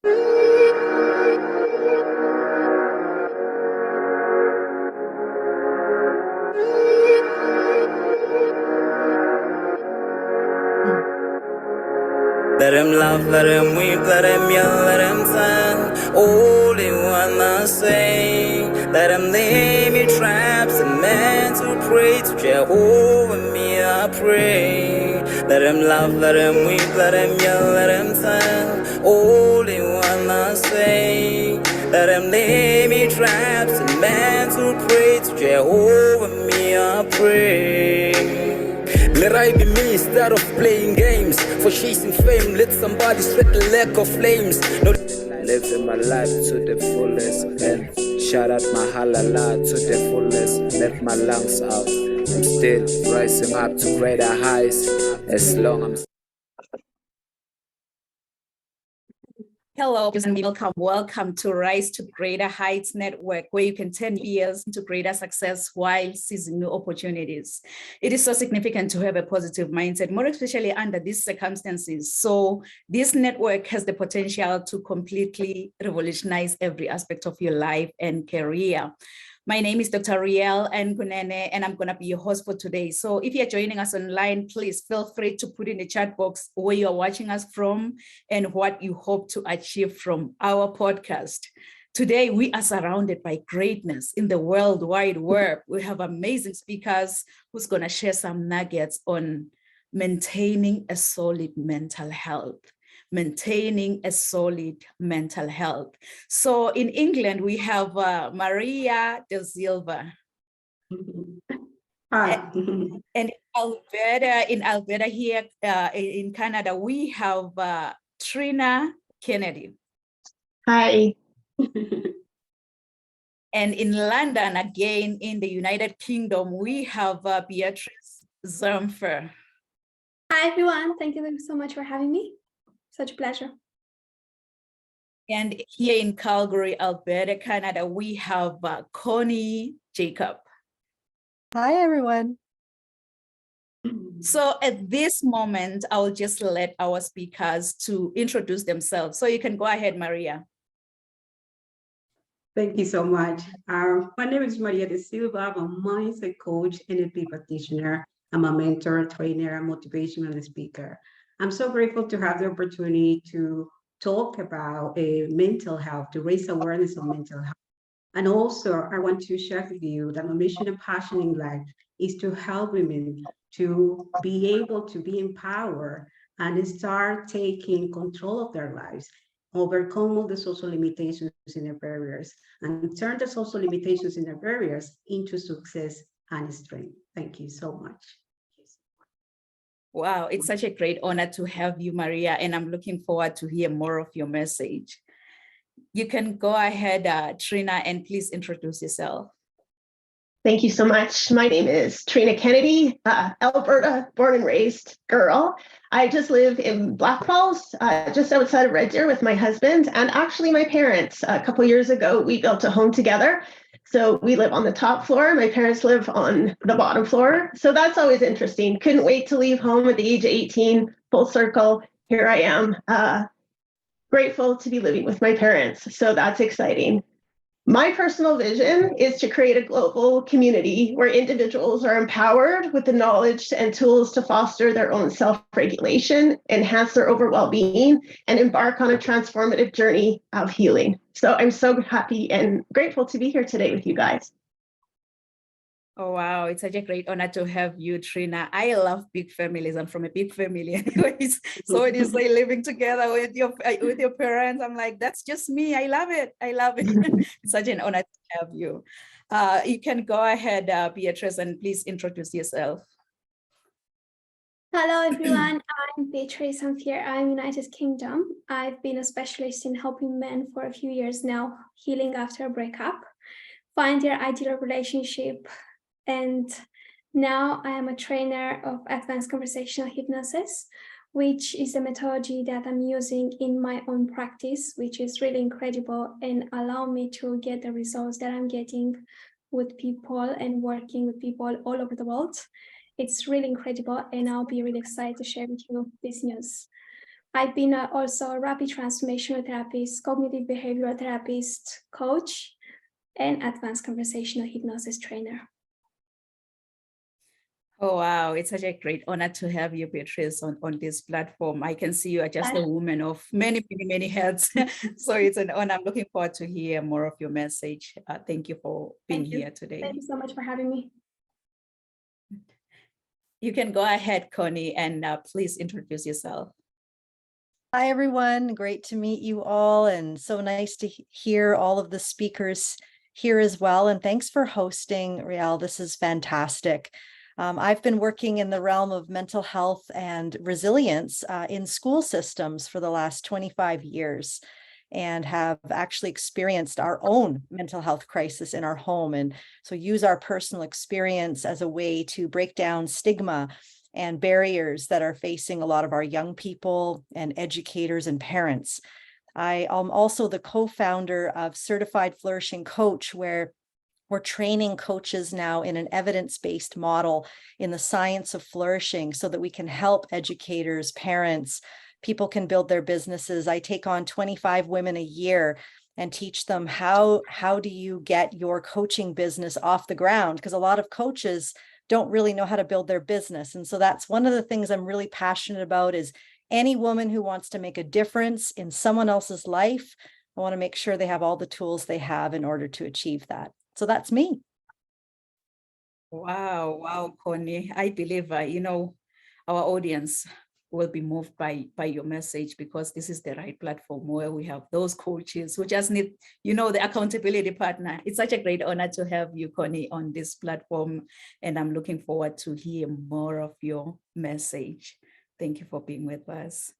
Let him laugh, let him weep, let him yell, let him sing. All they wanna say. Let him lay me traps and men to pray to Jehovah, me I pray. Let him laugh, let him weep, let him yell, let him sing. All they wanna say. Let him lay me traps and men to pray to Jehovah, me I pray. Let I be me instead of playing games. For chasing fame, let somebody sweat the lack of flames. No, living my life to the fullest and shout out my halala to the fullest. Let my lungs out. I'm still rising up to greater heights as long as Hello and welcome to Rise to Greater Heights Network, where you can turn years into greater success while seizing new opportunities. It is so significant to have a positive mindset, more especially under these circumstances. So this network has the potential to completely revolutionize every aspect of your life and career. My name is Dr. Riel Nkunene, and I'm going to be your host for today. So if you're joining us online, please feel free to put in the chat box where you're watching us from and what you hope to achieve from our podcast. Today, we are surrounded by greatness in the world wide web. We have amazing speakers who's going to share some nuggets on maintaining a solid mental health. Maintaining a solid mental health. So in England, we have Maria De Silva. Hi. And in Alberta here in Canada, we have Trina Kennedy. Hi. And in London, again, in the United Kingdom, we have Beatrice Zamfer. Hi, everyone. Thank you so much for having me. Such a pleasure. And here in Calgary, Alberta, Canada, we have Connie Jacob. Hi, everyone. So at this moment, I'll just let our speakers to introduce themselves. So you can go ahead, Maria. Thank you so much. My name is Maria De Silva. I'm a mindset coach, NLP practitioner. I'm a mentor, trainer, and motivational speaker. I'm so grateful to have the opportunity to talk about mental health, to raise awareness of mental health. And also, I want to share with you that my mission and passion in life is to help women to be able to be empowered and start taking control of their lives, overcome all the social limitations and their barriers, and turn the social limitations and their barriers into success and strength. Thank you so much. Wow, it's such a great honor to have you, Maria, and I'm looking forward to hear more of your message. You can go ahead, Trina, and please introduce yourself. Thank you so much. My name is Trina Kennedy, Alberta, born and raised girl. I just live in Black Falls, just outside of Red Deer with my husband and actually my parents. A couple years ago, we built a home together. So we live on the top floor. My parents live on the bottom floor. So that's always interesting. Couldn't wait to leave home at the age of 18, full circle. Here I am, grateful to be living with my parents. So that's exciting. My personal vision is to create a global community where individuals are empowered with the knowledge and tools to foster their own self-regulation, enhance their overall well-being, and embark on a transformative journey of healing. So I'm so happy and grateful to be here today with you guys. Oh, wow. It's such a great honor to have you, Trina. I love big families. I'm from a big family anyways. So when you say living together with your parents, I'm like, that's just me. I love it. I love it. It's such an honor to have you. You can go ahead, Beatrice, and please introduce yourself. Hello, everyone. I'm Beatrice Zamfer. I'm United Kingdom. I've been a specialist in helping men for a few years now, healing after a breakup, find their ideal relationship. And now I am a trainer of advanced conversational hypnosis, which is a methodology that I'm using in my own practice, which is really incredible and allow me to get the results that I'm getting with people and working with people all over the world. It's really incredible, and I'll be really excited to share with you this news. I've been also a rapid transformational therapist, cognitive behavioral therapist, coach, and advanced conversational hypnosis trainer. Oh, wow. It's such a great honor to have you, Beatrice, on this platform. I can see you are just a woman of many, many, many hats. So it's an honor. I'm looking forward to hear more of your message. Thank you for being here today. Thank you so much for having me. You can go ahead, Connie, and please introduce yourself. Hi, everyone. Great to meet you all, and so nice to hear all of the speakers here as well. And thanks for hosting, Riel. This is fantastic. I've been working in the realm of mental health and resilience in school systems for the last 25 years and have actually experienced our own mental health crisis in our home. And so use our personal experience as a way to break down stigma and barriers that are facing a lot of our young people and educators and parents. I am also the co-founder of Certified Flourishing Coach, where we're training coaches now in an evidence-based model in the science of flourishing so that we can help educators, parents, people can build their businesses. I take on 25 women a year and teach them how do you get your coaching business off the ground? Because a lot of coaches don't really know how to build their business. And so that's one of the things I'm really passionate about is any woman who wants to make a difference in someone else's life, I want to make sure they have all the tools they have in order to achieve that. So that's me. Wow, wow, Connie. I believe, our audience will be moved by your message because this is the right platform where we have those coaches who just need, the accountability partner. It's such a great honor to have you, Connie, on this platform. And I'm looking forward to hear more of your message. Thank you for being with us.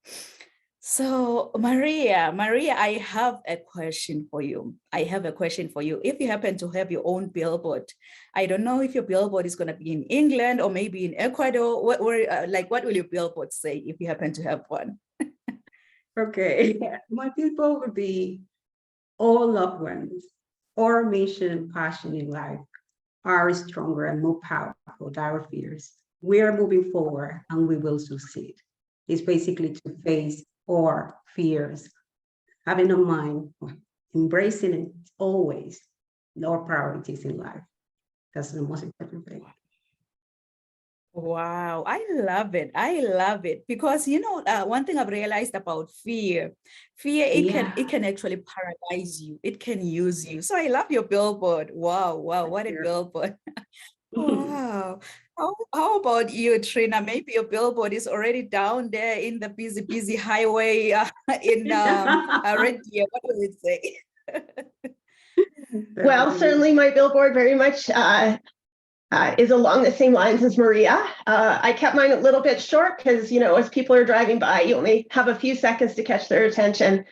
So Maria, I have a question for you. If you happen to have your own billboard, I don't know if your billboard is going to be in England or maybe in Ecuador. What will your billboard say if you happen to have one? Okay, my people would be all loved ones. Our mission and passion in life are stronger and more powerful than our fears. We are moving forward and we will succeed. It's basically to face our fears, having a mind, embracing it always, our priorities in life. That's the most important thing. Wow, I love it. Because one thing I've realized about fear, it can actually paralyze you. It can use you. So I love your billboard. Wow, what a billboard. Wow. How about you, Trina? Maybe your billboard is already down there in the busy highway in Red Deer. What will it say? Well, certainly my billboard very much is along the same lines as Maria. I kept mine a little bit short because, as people are driving by, you only have a few seconds to catch their attention.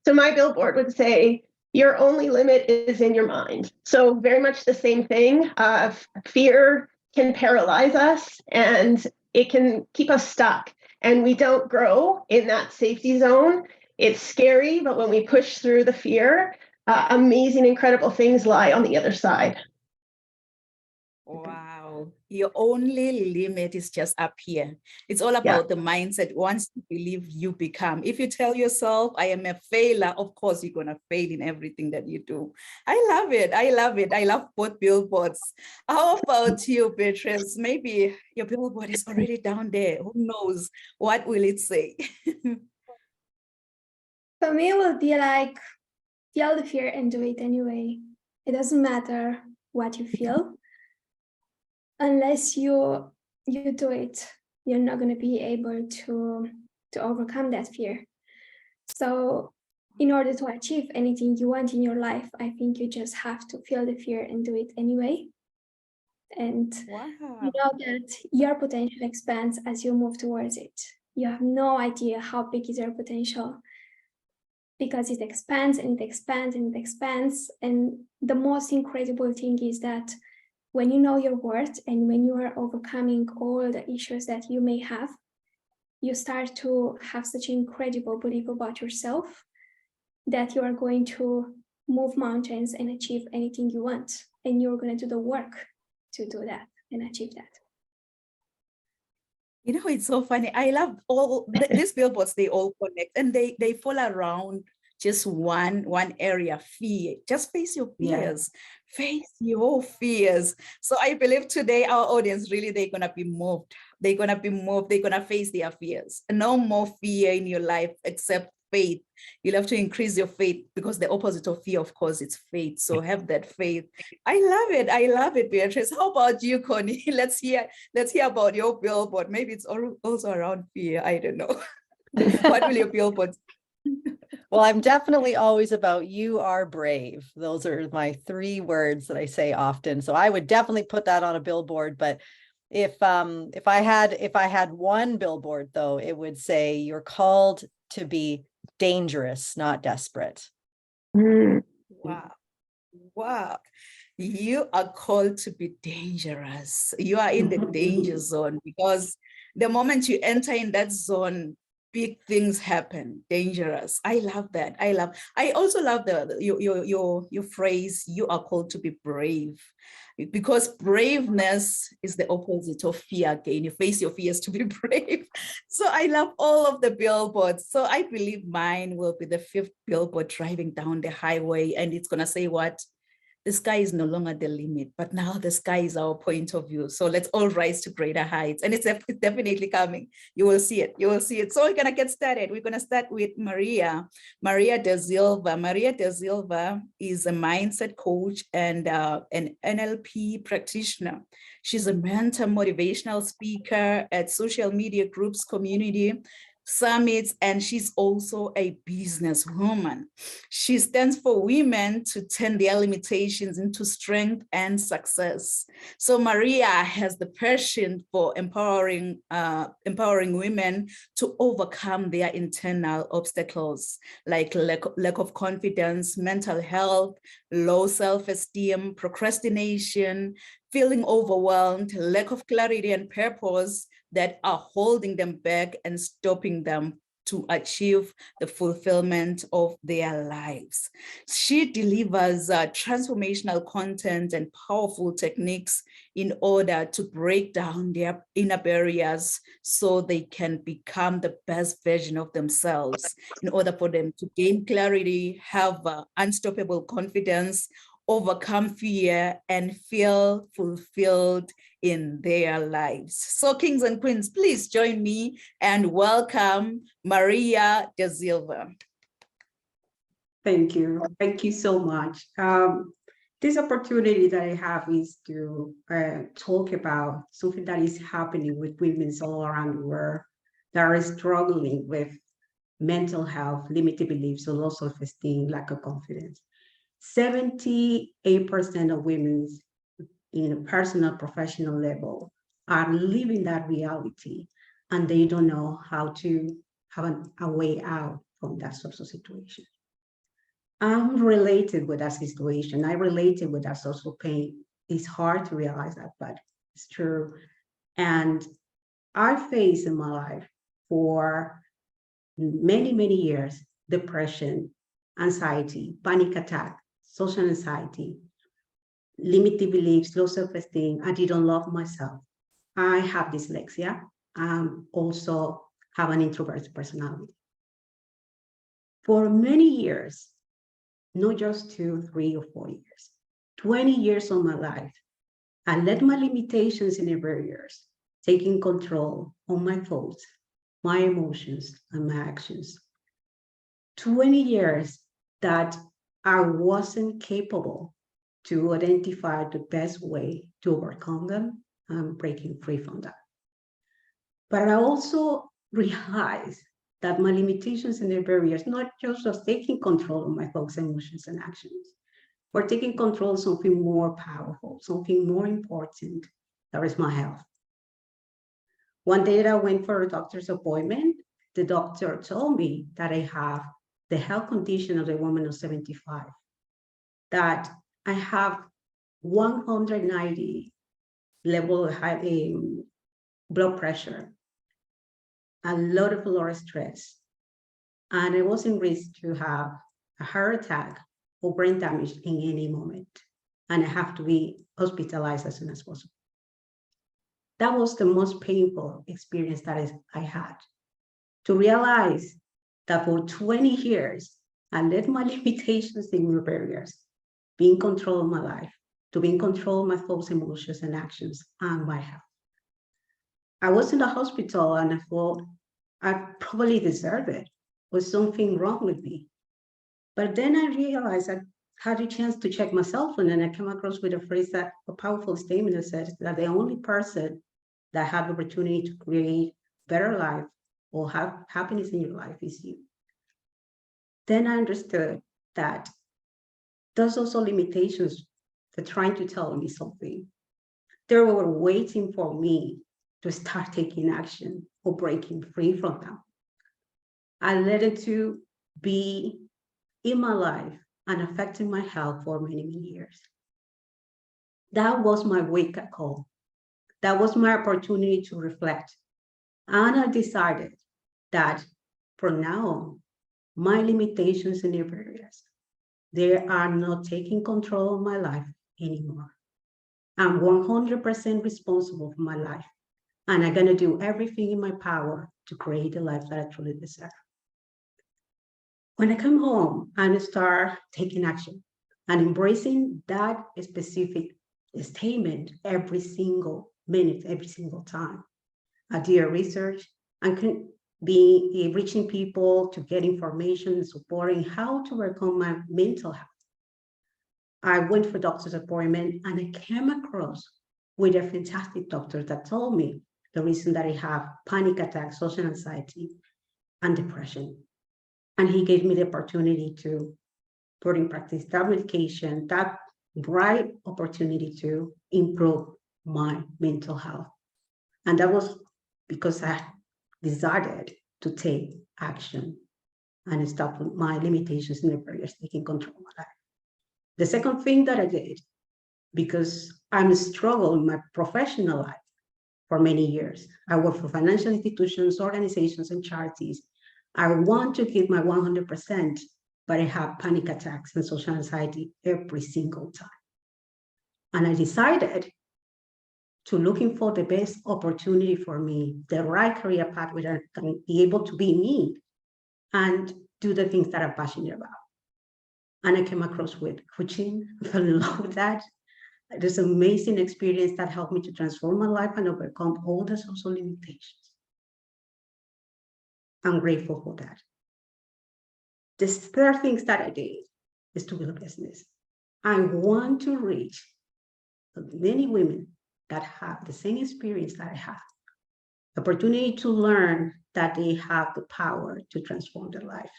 So my billboard would say, your only limit is in your mind. So very much the same thing. Fear can paralyze us and it can keep us stuck. And we don't grow in that safety zone. It's scary, but when we push through the fear, amazing, incredible things lie on the other side. Wow, your only limit is just up here. It's all about the mindset. Once you believe, you become. If you tell yourself, I am a failure, of course, you're going to fail in everything that you do. I love it. I love both billboards. How about you, Beatrice? Maybe your billboard is already down there. Who knows? What will it say? For me, it will be like, feel the fear and do it anyway. It doesn't matter what you feel. Unless you do it, you're not going to be able to overcome that fear. So in order to achieve anything you want in your life, I think you just have to feel the fear and do it anyway. And you know that your potential expands as you move towards it. You have no idea how big is your potential because it expands and it expands and it expands. And the most incredible thing is that when you know your worth and when you are overcoming all the issues that you may have, you start to have such an incredible belief about yourself that you are going to move mountains and achieve anything you want. And you're going to do the work to do that and achieve that. You know, it's so funny. I love all these billboards, they all connect and they fall around just one area, fear. Just face your Yeah. fears. Face your fears. So I believe today our audience really, they're gonna be moved. They're gonna be moved. They're gonna face their fears. No more fear in your life except faith. You'll have to increase your faith, because the opposite of fear, of course, it's faith. So have that faith. I love it. I love it, Beatrice. How about you, Connie? Let's hear about your billboard. Maybe it's also around fear. I don't know. What will your billboard? Well, I'm definitely always about you are brave. Those are my 3 words that I say often. So I would definitely put that on a billboard. But if I had one billboard though, it would say you're called to be dangerous, not desperate. Wow. Wow. You are called to be dangerous. You are in the danger zone, because the moment you enter in that zone, big things happen. Dangerous. I love that. I also love your phrase, you are called to be brave, because braveness is the opposite of fear. Again, you face your fears to be brave. So I love all of the billboards. So I believe mine will be the 5th billboard, driving down the highway, and it's gonna say what? The sky is no longer the limit, but now the sky is our point of view. So let's all rise to greater heights. And it's definitely coming. You will see it. You will see it. So we're going to get started. We're going to start with Maria Da Silva. Maria Da Silva is a mindset coach and an NLP practitioner. She's a mentor, motivational speaker at social media groups, community summits, and she's also a businesswoman. She stands for women to turn their limitations into strength and success. So Maria has the passion for empowering women to overcome their internal obstacles, like lack of confidence, mental health, low self-esteem, procrastination, feeling overwhelmed, lack of clarity and purpose that are holding them back and stopping them to achieve the fulfillment of their lives. She delivers transformational content and powerful techniques in order to break down their inner barriers so they can become the best version of themselves, in order for them to gain clarity, have unstoppable confidence, overcome fear, and feel fulfilled in their lives. So kings and queens, please join me and welcome Maria Da Silva. Thank you. Thank you so much. This opportunity that I have is to talk about something that is happening with women all around the world that are struggling with mental health, limited beliefs, low self-esteem, lack of confidence. 78% of women in a personal, professional level are living that reality, and they don't know how to have a way out from that social situation. I'm related with that situation. I related with that social pain. It's hard to realize that, but it's true. And I faced in my life for many, many years, depression, anxiety, panic attack, social anxiety, limited beliefs, low self-esteem. I didn't love myself. I have dyslexia. Also have an introverted personality. For many years, not just 2, 3, or 4 years, 20 years of my life, I let my limitations and barriers taking control of my thoughts, my emotions, and my actions. 20 years that I wasn't capable to identify the best way to overcome them and breaking free from that. But I also realized that my limitations and their barriers, not just of taking control of my thoughts, emotions, and actions, but taking control of something more powerful, something more important, that is my health. One day that I went for a doctor's appointment, the doctor told me that I have the health condition of a woman of 75, that I have 190 level of high blood pressure, a lot of lower stress, and I was in risk to have a heart attack or brain damage in any moment, and I have to be hospitalized as soon as possible. That was the most painful experience that I had. To realize that for 20 years, I let my limitations and my barriers be in control of my life, to be in control of my thoughts, emotions, and actions, and my health. I was in the hospital and I thought I probably deserved it. Was something wrong with me? But then I realized I had a chance to check myself, and then I came across with a powerful statement that said that the only person that had the opportunity to create better life or have happiness in your life is you. Then I understood that there's also limitations that trying to tell me something. They were waiting for me to start taking action or breaking free from them. I let it to be in my life and affecting my health for many, many years. That was my wake-up call. That was my opportunity to reflect. And I decided that from now on, my limitations and barriers, they are not taking control of my life anymore. I'm 100% responsible for my life. And I'm going to do everything in my power to create the life that I truly deserve. When I come home and start taking action and embracing that specific statement every single minute, every single time, I do research and can be reaching people to get information and supporting how to overcome my mental health. I went for doctor's appointment and I came across with a fantastic doctor that told me the reason that I have panic attacks, social anxiety, and depression. And he gave me the opportunity to put in practice that medication, that bright opportunity to improve my mental health. And that was because I decided to take action and stop my limitations and the barriers taking control of my life. The second thing that I did, because I'm struggling in my professional life for many years, I work for financial institutions, organizations, and charities. I want to give my 100%, but I have panic attacks and social anxiety every single time. And I decided to looking for the best opportunity for me, the right career path where I can be able to be me and do the things that I'm passionate about. And I came across with coaching, I fell in love with that. It is an amazing experience that helped me to transform my life and overcome all the social limitations. I'm grateful for that. The third thing that I did is to build a business. I want to reach many women that have the same experience that I have, the opportunity to learn that they have the power to transform their life.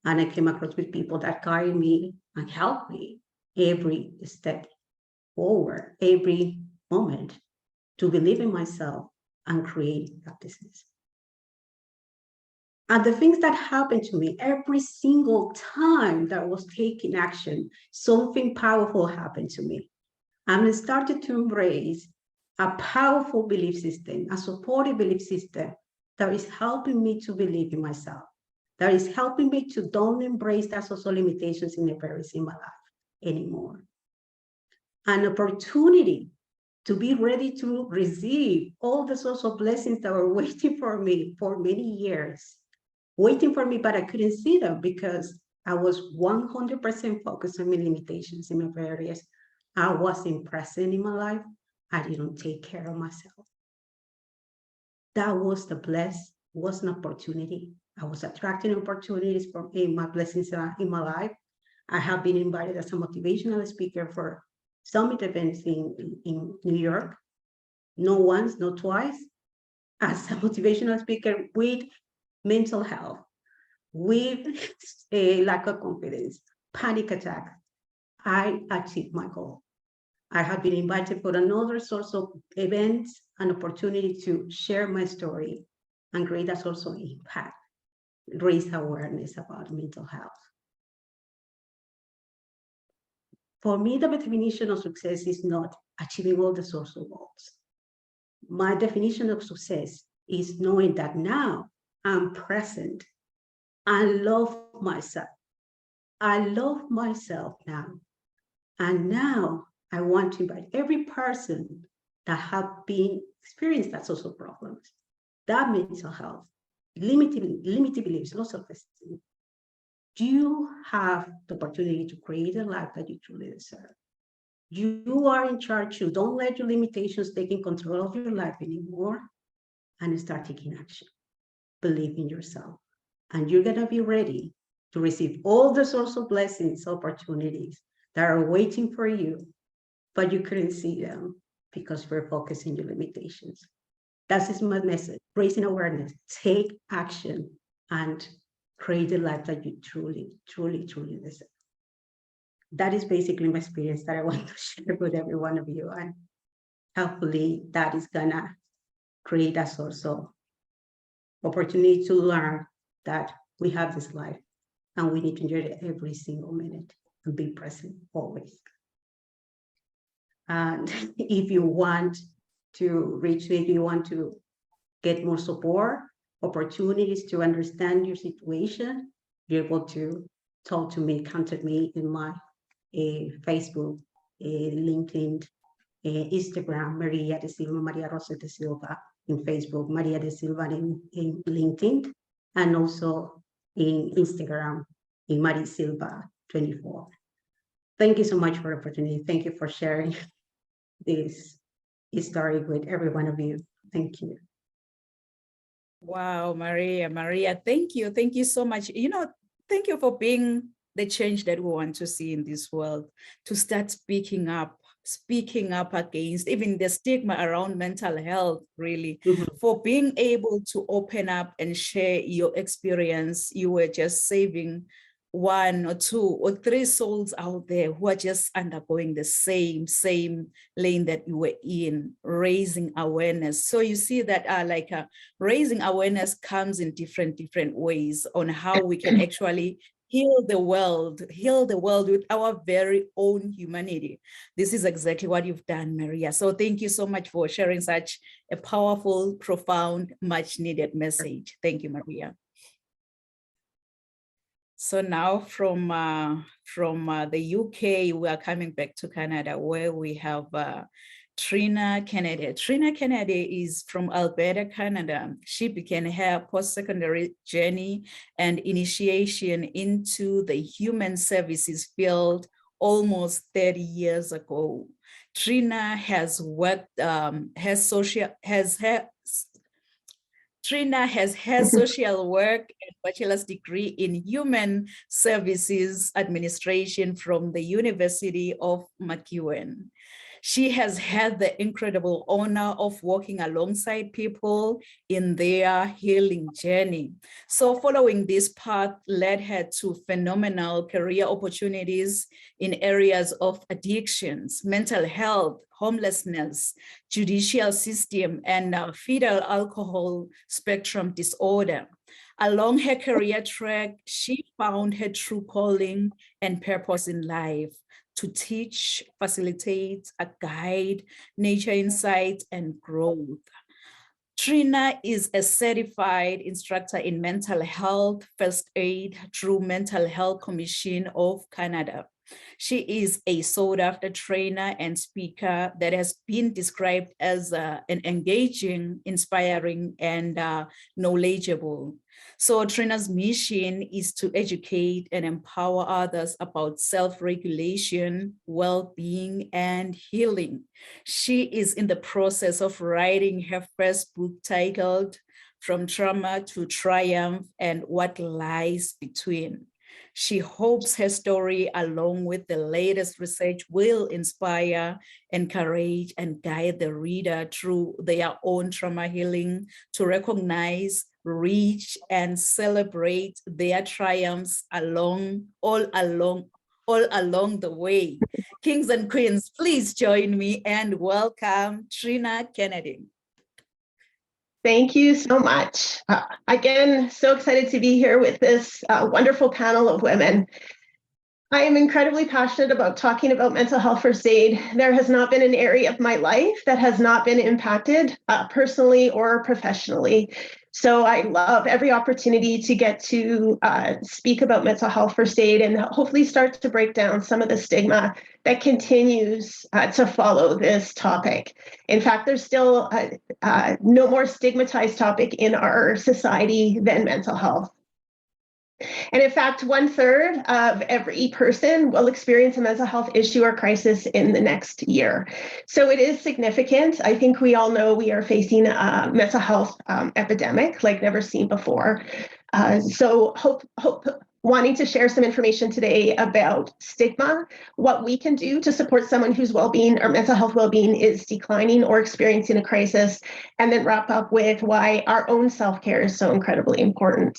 And I came across with people that guide me and help me every step forward, every moment, to believe in myself and create that business. And the things that happened to me every single time that I was taking action, something powerful happened to me. And I started to embrace a powerful belief system, a supportive belief system that is helping me to believe in myself, that is helping me to don't embrace that social limitations and barriers in my life anymore. An opportunity to be ready to receive all the social blessings that were waiting for me for many years, waiting for me, but I couldn't see them because I was 100% focused on my limitations and my barriers. I wasn't present in my life. I didn't take care of myself. That was the was an opportunity. I was attracting opportunities for my blessings in my life. I have been invited as a motivational speaker for summit events in New York, not once, not twice, as a motivational speaker with mental health, with a lack of confidence, panic attack. I achieved my goal. I have been invited for another source of events, an opportunity to share my story and create a source of impact, raise awareness about mental health. For me, the definition of success is not achieving all the social goals. My definition of success is knowing that now I'm present. I love myself. I love myself now. And now I want to invite every person that have been experience that social problems, that mental health, limiting beliefs, low self-esteem, you have the opportunity to create a life that you truly deserve. You are in charge too. Don't let your limitations take control of your life anymore, and start taking action. Believe in yourself, and you're gonna be ready to receive all the sorts of blessings, opportunities that are waiting for you, but you couldn't see them because we're focusing on your limitations. That is my message, raising awareness, take action, and create the life that you truly, truly, truly deserve. That is basically my experience that I want to share with every one of you. And hopefully that is gonna create a source of opportunity to learn that we have this life and we need to enjoy it every single minute and be present always. And if you want to reach me, if you want to get more support, opportunities to understand your situation, you're able to talk to me, contact me in my Facebook, LinkedIn, Instagram, Maria de Silva, Maria Rosa de Silva in Facebook, Maria de Silva in LinkedIn, and also in Instagram, in Maria Silva 24. Thank you so much for the opportunity. Thank you for sharing this story with every one of you. Thank you. Wow, Maria, thank you. Thank you so much. Thank you for being the change that we want to see in this world, to start speaking up against even the stigma around mental health, really, for being able to open up and share your experience. You were just saving 1 or 2 or 3 souls out there who are just undergoing the same lane that you were in, raising awareness. So you see that raising awareness comes in different ways on how we can actually heal the world with our very own humanity. This is exactly what you've done, Maria. So thank you so much for sharing such a powerful, profound, much needed message. Thank you, Maria. So now from the UK, we are coming back to Canada, where we have Trina Kennedy. Trina Kennedy is from Alberta, Canada. She began her post-secondary journey and initiation into the human services field almost 30 years ago. Trina has worked, Trina has her social work and bachelor's degree in human services administration from the University of MacEwan. She has had the incredible honor of working alongside people in their healing journey. So following this path led her to phenomenal career opportunities in areas of addictions, mental health, homelessness, judicial system, and fetal alcohol spectrum disorder. Along her career track, she found her true calling and purpose in life: to teach, facilitate, guide nature insight and growth. Trina is a certified instructor in mental health first aid through Mental Health Commission of Canada. She is a sought-after trainer and speaker that has been described as an engaging, inspiring, and knowledgeable. So Trina's mission is to educate and empower others about self-regulation, well-being, and healing. She is in the process of writing her first book titled From Trauma to Triumph and What Lies Between. She hopes her story, along with the latest research, will inspire, encourage, and guide the reader through their own trauma healing to recognize, reach, and celebrate their triumphs all along the way. Kings and queens, please join me and welcome Trina Kennedy. Thank you so much. Again, so excited to be here with this wonderful panel of women. I am incredibly passionate about talking about mental health first aid. There has not been an area of my life that has not been impacted personally or professionally. So I love every opportunity to get to speak about mental health first aid and hopefully start to break down some of the stigma that continues to follow this topic. In fact, there's still no more stigmatized topic in our society than mental health. And in fact, 1/3 of every person will experience a mental health issue or crisis in the next year. So it is significant. I think we all know we are facing a mental health epidemic like never seen before. So wanting to share some information today about stigma, what we can do to support someone whose well-being or mental health well-being is declining or experiencing a crisis, and then wrap up with why our own self-care is so incredibly important.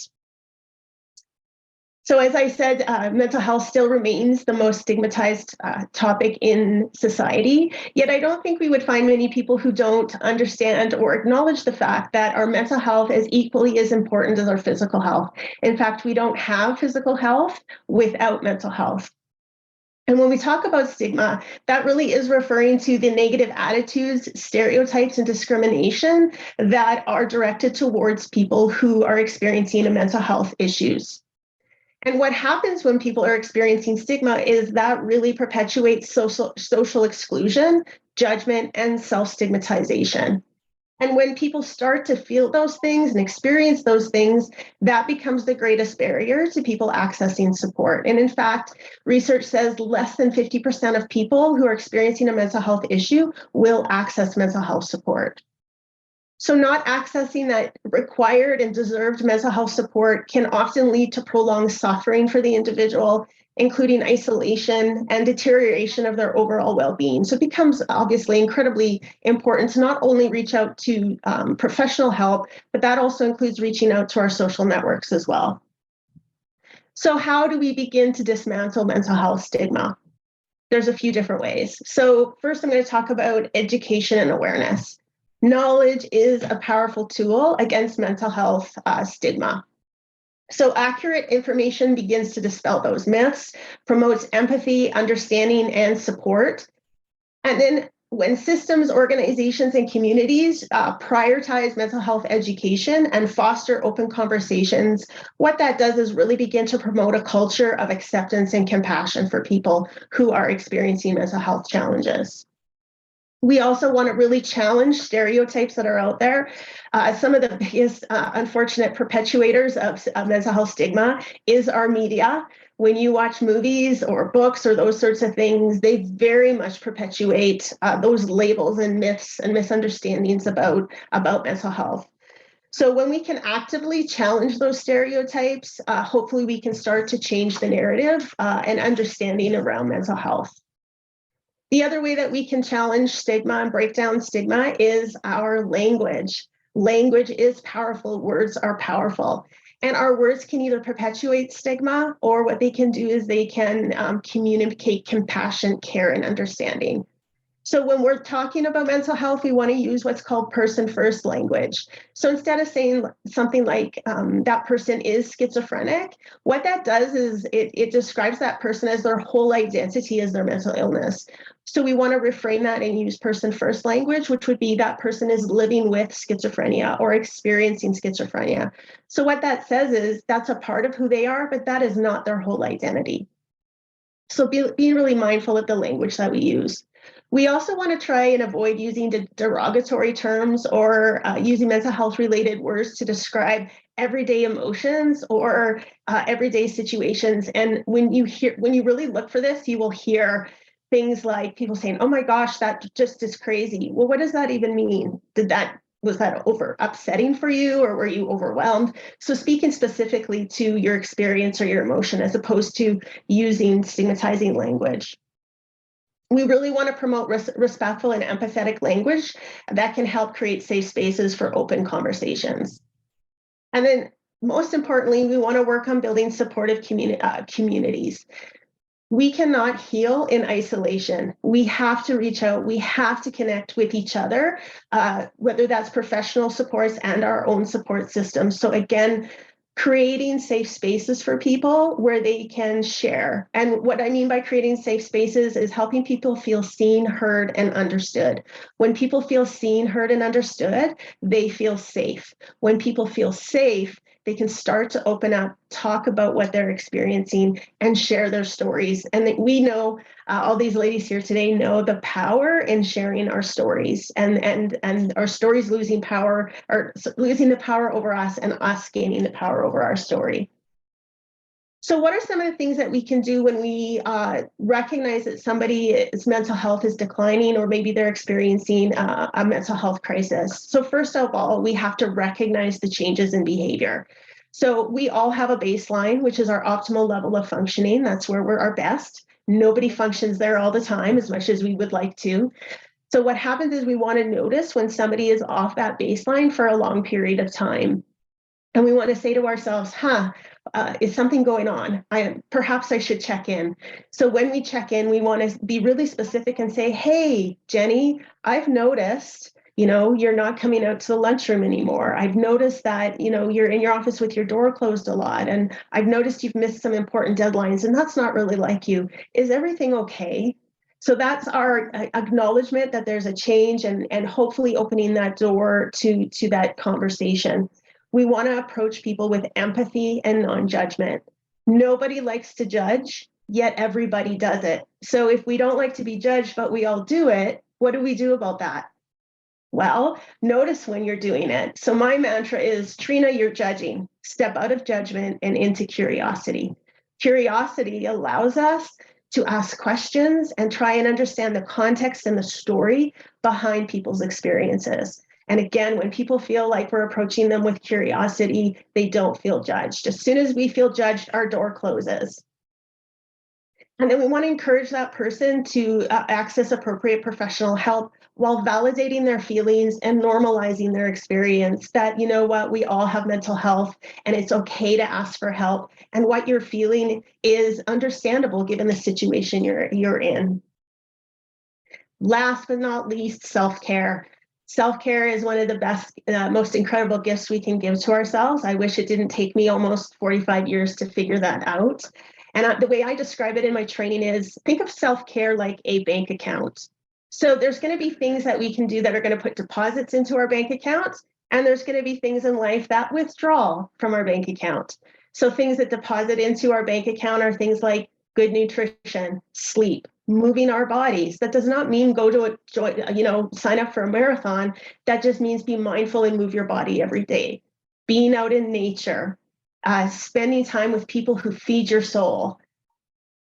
So as I said, mental health still remains the most stigmatized topic in society, yet I don't think we would find many people who don't understand or acknowledge the fact that our mental health is equally as important as our physical health. In fact, we don't have physical health without mental health. And when we talk about stigma, that really is referring to the negative attitudes, stereotypes, and discrimination that are directed towards people who are experiencing mental health issues. And what happens when people are experiencing stigma is that really perpetuates social exclusion, judgment, and self-stigmatization. And when people start to feel those things and experience those things, that becomes the greatest barrier to people accessing support. And in fact, research says less than 50% of people who are experiencing a mental health issue will access mental health support. So not accessing that required and deserved mental health support can often lead to prolonged suffering for the individual, including isolation and deterioration of their overall well-being. So it becomes obviously incredibly important to not only reach out to professional help, but that also includes reaching out to our social networks as well. So how do we begin to dismantle mental health stigma? There's a few different ways. So first, I'm going to talk about education and awareness. Knowledge is a powerful tool against mental health stigma. So accurate information begins to dispel those myths, promotes empathy, understanding, and support. And then when systems, organizations, and communities prioritize mental health education and foster open conversations, what that does is really begin to promote a culture of acceptance and compassion for people who are experiencing mental health challenges. We also want to really challenge stereotypes that are out there. Some of the biggest unfortunate perpetuators of mental health stigma is our media. When you watch movies or books or those sorts of things, they very much perpetuate those labels and myths and misunderstandings about mental health. So when we can actively challenge those stereotypes, hopefully we can start to change the narrative and understanding around mental health. The other way that we can challenge stigma and break down stigma is our language. Language is powerful. Words are powerful. And our words can either perpetuate stigma, or what they can do is they can communicate compassion, care, and understanding. So when we're talking about mental health, we want to use what's called person-first language. So instead of saying something like that person is schizophrenic, what that does is it describes that person as their whole identity as their mental illness. So we want to reframe that and use person-first language, which would be that person is living with schizophrenia or experiencing schizophrenia. So what that says is that's a part of who they are, but that is not their whole identity. So being really mindful of the language that we use. We also want to try and avoid using derogatory terms or using mental health related words to describe everyday emotions or everyday situations. And when you really look for this, you will hear things like people saying, "Oh my gosh, that just is crazy." Well, what does that even mean? Was that over upsetting for you, or were you overwhelmed? So speaking specifically to your experience or your emotion, as opposed to using stigmatizing language. We really want to promote respectful and empathetic language that can help create safe spaces for open conversations. And then most importantly, we want to work on building supportive communities. We cannot heal in isolation. We have to reach out. We have to connect with each other, whether that's professional supports and our own support systems. So again, creating safe spaces for people where they can share. And what I mean by creating safe spaces is helping people feel seen, heard, and understood. When people feel seen, heard, and understood, they feel safe. When people feel safe, they can start to open up, talk about what they're experiencing, and share their stories. And that we know, all these ladies here today know the power in sharing our stories, and our stories losing power, or losing the power over us, and us gaining the power over our story. So what are some of the things that we can do when we recognize that somebody's mental health is declining, or maybe they're experiencing a mental health crisis? So first of all, we have to recognize the changes in behavior. So we all have a baseline, which is our optimal level of functioning. That's where we're our best. Nobody functions there all the time as much as we would like to. So what happens is we want to notice when somebody is off that baseline for a long period of time. And we want to say to ourselves, is something going on? Perhaps I should check in. So when we check in, we want to be really specific and say, hey, Jenny, I've noticed, you're not coming out to the lunchroom anymore. I've noticed that, you're in your office with your door closed a lot. And I've noticed you've missed some important deadlines, and that's not really like you. Is everything okay? So that's our acknowledgement that there's a change, and hopefully opening that door to that conversation. We want to approach people with empathy and non-judgment. Nobody likes to judge, yet everybody does it. So if we don't like to be judged, but we all do it, what do we do about that? Well, notice when you're doing it. So my mantra is, Trina, you're judging. Step out of judgment and into curiosity. Curiosity allows us to ask questions and try and understand the context and the story behind people's experiences. And again, when people feel like we're approaching them with curiosity, they don't feel judged. As soon as we feel judged, our door closes. And then we want to encourage that person to access appropriate professional help while validating their feelings and normalizing their experience, that, you know what, we all have mental health and it's okay to ask for help. And what you're feeling is understandable given the situation you're in. Last but not least, self-care. Self-care is one of the best, most incredible gifts we can give to ourselves. I wish it didn't take me almost 45 years to figure that out. And the way I describe it in my training is, think of self-care like a bank account. So there's going to be things that we can do that are going to put deposits into our bank account. And there's going to be things in life that withdraw from our bank account. So things that deposit into our bank account are things like good nutrition, sleep, moving our bodies. That does not mean go to sign up for a marathon. That just means be mindful and move your body every day. Being out in nature, spending time with people who feed your soul,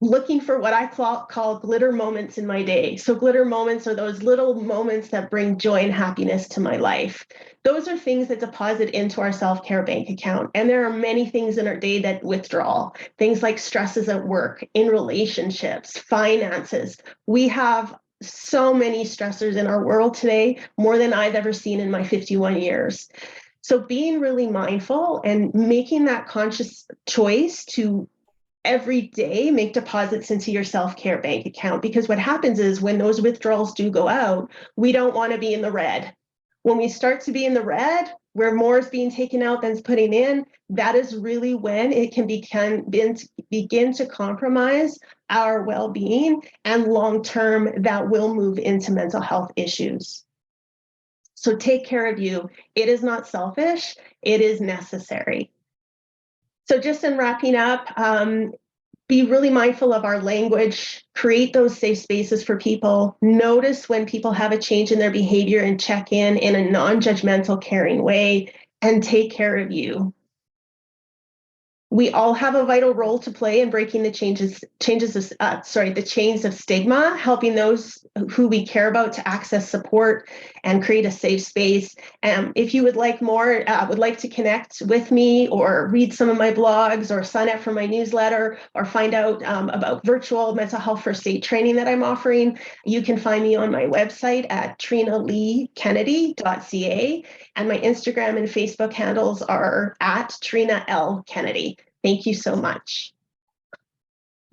looking for what I call glitter moments in my day. So glitter moments are those little moments that bring joy and happiness to my life. Those are things that deposit into our self-care bank account. And there are many things in our day that withdraw. Things like stresses at work, in relationships, finances. We have so many stressors in our world today, more than I've ever seen in my 51 years. So being really mindful and making that conscious choice to every day make deposits into your self-care bank account, because what happens is when those withdrawals do go out, we don't want to be in the red. When we start to be in the red, where more is being taken out than is putting in, that is really when it can begin to compromise our well-being, and long-term that will move into mental health issues. So take care of you. It is not selfish, it is necessary. So just in wrapping up, be really mindful of our language, create those safe spaces for people, notice when people have a change in their behavior and check in a non-judgmental, caring way, and take care of you. We all have a vital role to play in breaking the the chains of stigma, helping those who we care about to access support and create a safe space. If you would like more, would like to connect with me or read some of my blogs or sign up for my newsletter or find out about virtual mental health first aid training that I'm offering, you can find me on my website at trinaleekennedy.ca, and my Instagram and Facebook handles are at Trina L. Kennedy. Thank you so much.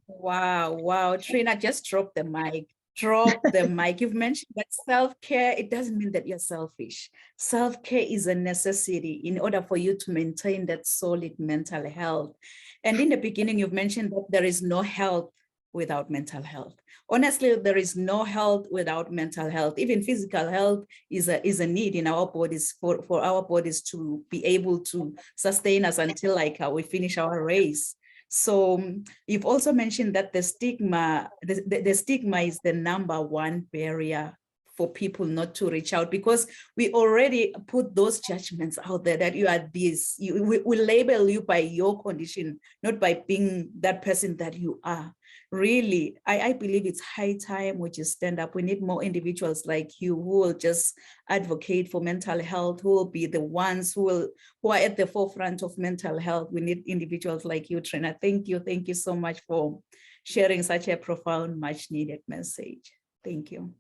Wow, Trina just dropped the mic. drop the mic. You've mentioned that self-care, it doesn't mean that you're selfish. Self-care is a necessity in order for you to maintain that solid mental health. And in the beginning, you've mentioned that there is no health without mental health. Honestly, there is no health without mental health. Even physical health is a need in our bodies for our bodies to be able to sustain us until like we finish our race. So you've also mentioned that the stigma is the #1 barrier for people not to reach out, because we already put those judgments out there that you are this, we label you by your condition, not by being that person that you are. Really, I believe it's high time we just stand up. We need more individuals like you who will just advocate for mental health, who will be the ones who are at the forefront of mental health. We need individuals like you, Trina. Thank you so much for sharing such a profound, much needed message. Thank you.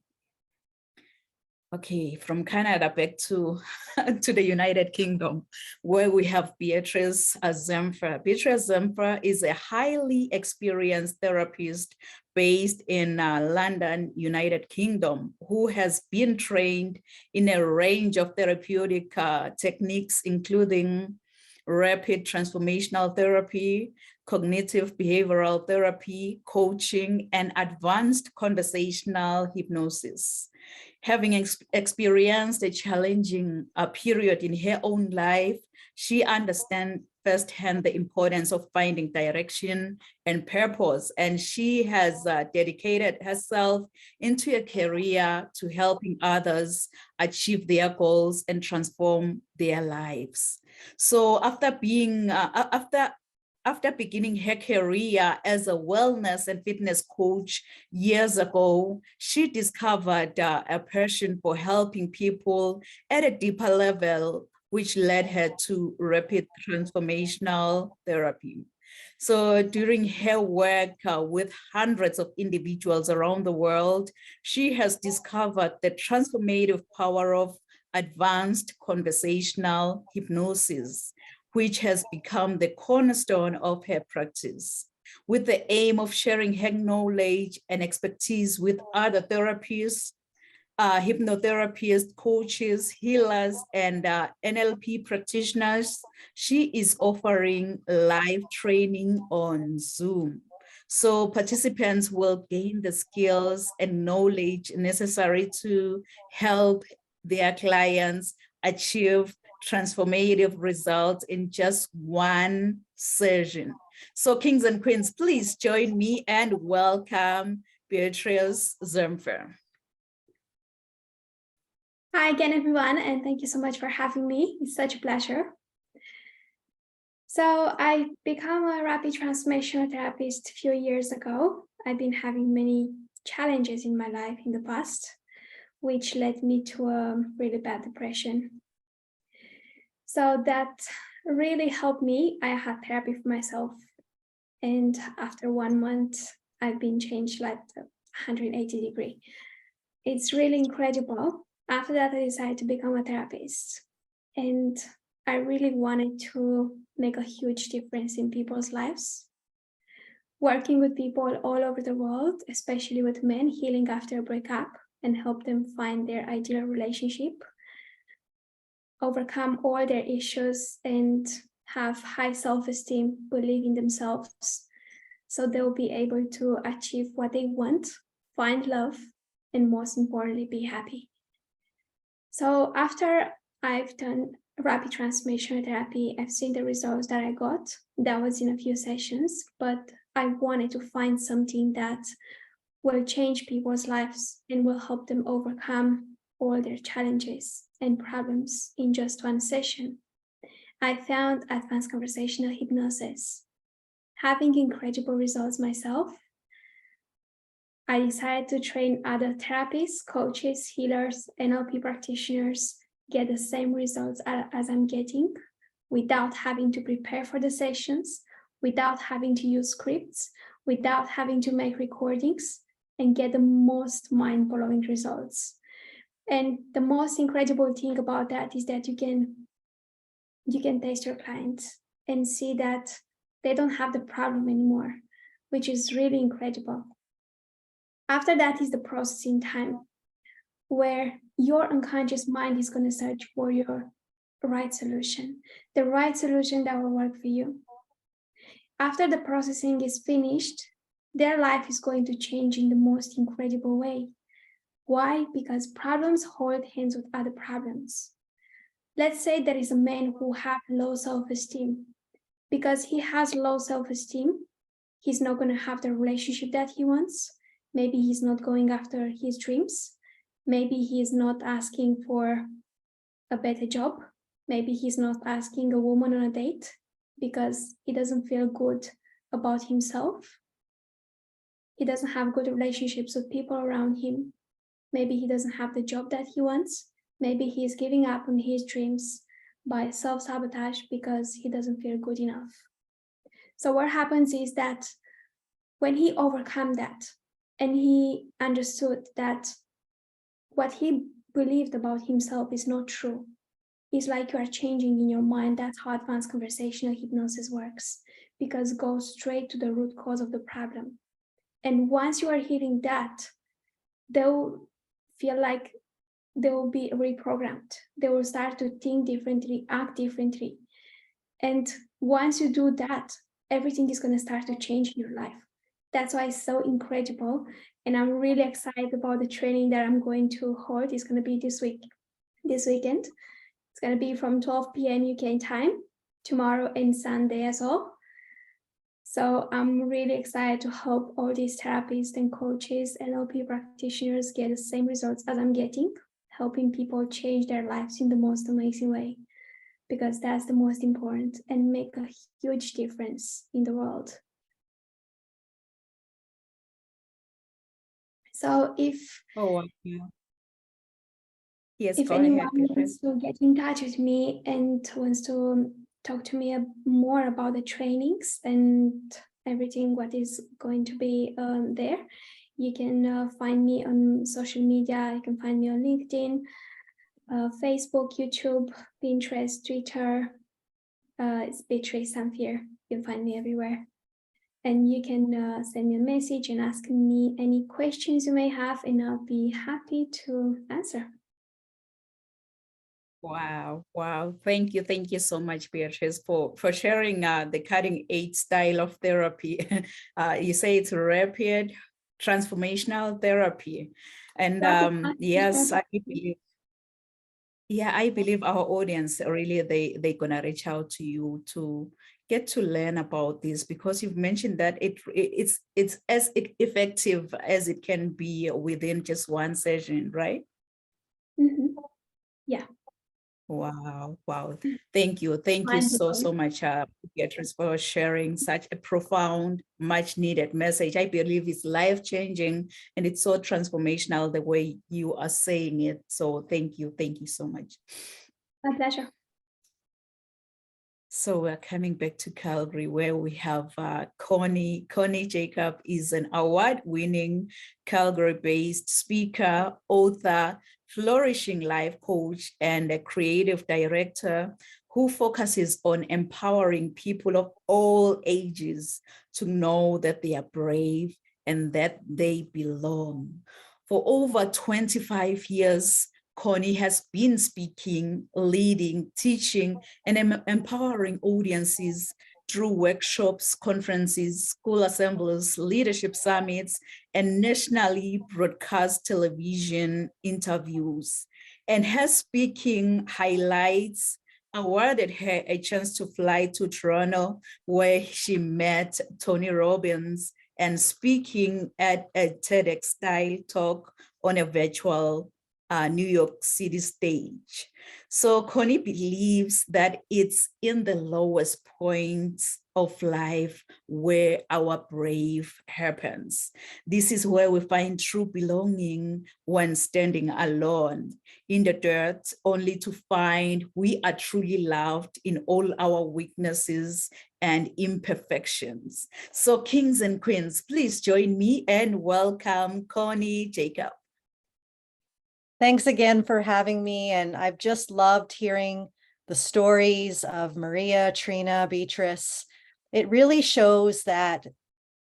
Okay, from Canada back to the United Kingdom, where we have Beatrice Zemfer. Beatrice Zemfer is a highly experienced therapist based in London, United Kingdom, who has been trained in a range of therapeutic techniques, including rapid transformational therapy, cognitive behavioral therapy, coaching, and advanced conversational hypnosis. Having experienced a challenging period in her own life, she understands firsthand the importance of finding direction and purpose, and she has dedicated herself into a career to helping others achieve their goals and transform their lives. So after beginning her career as a wellness and fitness coach years ago, she discovered a passion for helping people at a deeper level, which led her to rapid transformational therapy. So during her work with hundreds of individuals around the world, she has discovered the transformative power of advanced conversational hypnosis, which has become the cornerstone of her practice, with the aim of sharing her knowledge and expertise with other therapists, hypnotherapists, coaches, healers, and NLP practitioners. She is offering live training on Zoom. So participants will gain the skills and knowledge necessary to help their clients achieve transformative results in just one session. So kings and queens, please join me and welcome Beatrice Zemfer. Hi again, everyone, and thank you so much for having me. It's such a pleasure. So I became a rapid transformational therapist a few years ago. I've been having many challenges in my life in the past, which led me to a really bad depression. So that really helped me. I had therapy for myself. And after 1 month, I've been changed like 180 degrees. It's really incredible. After that, I decided to become a therapist. And I really wanted to make a huge difference in people's lives. Working with people all over the world, especially with men healing after a breakup, and help them find their ideal relationship, overcome all their issues, and have high self-esteem, believe in themselves, so they'll be able to achieve what they want, find love, and most importantly, be happy. So after I've done rapid transformational therapy, I've seen the results that I got. That was in a few sessions, but I wanted to find something that will change people's lives and will help them overcome all their challenges and problems in just one session. I found advanced conversational hypnosis. Having incredible results myself, I decided to train other therapists, coaches, healers, NLP practitioners, get the same results as I'm getting without having to prepare for the sessions, without having to use scripts, without having to make recordings, and get the most mind-blowing results. And the most incredible thing about that is that you can taste your clients and see that they don't have the problem anymore, which is really incredible. After that is the processing time, where your unconscious mind is going to search for your right solution, the right solution that will work for you. After the processing is finished, their life is going to change in the most incredible way. Why? Because problems hold hands with other problems. Let's say there is a man who has low self-esteem. Because he has low self-esteem, he's not going to have the relationship that he wants. Maybe he's not going after his dreams. Maybe he's not asking for a better job. Maybe he's not asking a woman on a date because he doesn't feel good about himself. He doesn't have good relationships with people around him. Maybe he doesn't have the job that he wants. Maybe he's giving up on his dreams by self-sabotage because he doesn't feel good enough. So what happens is that when he overcome that and he understood that what he believed about himself is not true, it's like you are changing in your mind. That's how advanced conversational hypnosis works, because it goes straight to the root cause of the problem. And once you are healing that, they'll feel like they will be reprogrammed. They will start to think differently, act differently. And once you do that, everything is going to start to change in your life. That's why it's so incredible. And I'm really excited about the training that I'm going to hold. It's going to be this weekend. It's going to be from 12 p.m. UK time, tomorrow and Sunday as well. So I'm really excited to help all these therapists and coaches and NLP practitioners get the same results as I'm getting, helping people change their lives in the most amazing way, because that's the most important and make a huge difference in the world. So if Yes, if go anyone ahead, wants to get in touch with me and wants to talk to me more about the trainings and everything what is going to be there, you can find me on social media. You can find me on LinkedIn, Facebook, YouTube, Pinterest, Twitter. It's Beatrice Samfier. You can find me everywhere. And you can send me a message and ask me any questions you may have, and I'll be happy to answer. Wow. Thank you so much, Beatrice, for sharing the cutting edge style of therapy. You say it's rapid transformational therapy. And yes, I believe. Yeah, I believe our audience really, they're gonna reach out to you to get to learn about this, because you've mentioned that it's as effective as it can be within just one session, right? Mm-hmm. Yeah. Wow. Thank you so much, Beatrice, for sharing such a profound, much needed message. I believe it's life-changing and it's so transformational the way you are saying it. So thank you so much. My pleasure. So we're coming back to Calgary, where we have Connie. Connie Jacob is an award-winning Calgary-based speaker, author, flourishing life coach, and a creative director who focuses on empowering people of all ages to know that they are brave and that they belong. For over 25 years, Connie has been speaking, leading, teaching, and empowering audiences through workshops, conferences, school assemblies, leadership summits, and nationally broadcast television interviews. And her speaking highlights awarded her a chance to fly to Toronto, where she met Tony Robbins, and speaking at a TEDx-style talk on a virtual New York City stage. So Connie believes that it's in the lowest points of life where our brave happens. This is where we find true belonging when standing alone in the dirt, only to find we are truly loved in all our weaknesses and imperfections. So kings and queens, please join me and welcome Connie Jacob. Thanks again for having me. And I've just loved hearing the stories of Maria, Trina, Beatrice. It really shows that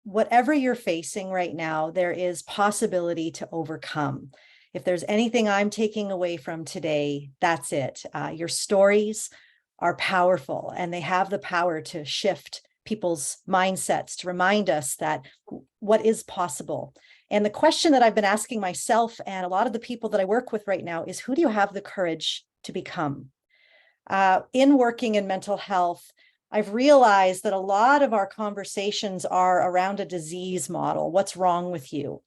whatever you're facing right now, there is possibility to overcome. If there's anything I'm taking away from today, that's it. Your stories are powerful, and they have the power to shift people's mindsets, to remind us that what is possible. And the question that I've been asking myself and a lot of the people that I work with right now is, who do you have the courage to become? In working in mental health, I've realized that a lot of our conversations are around a disease model. What's wrong with you?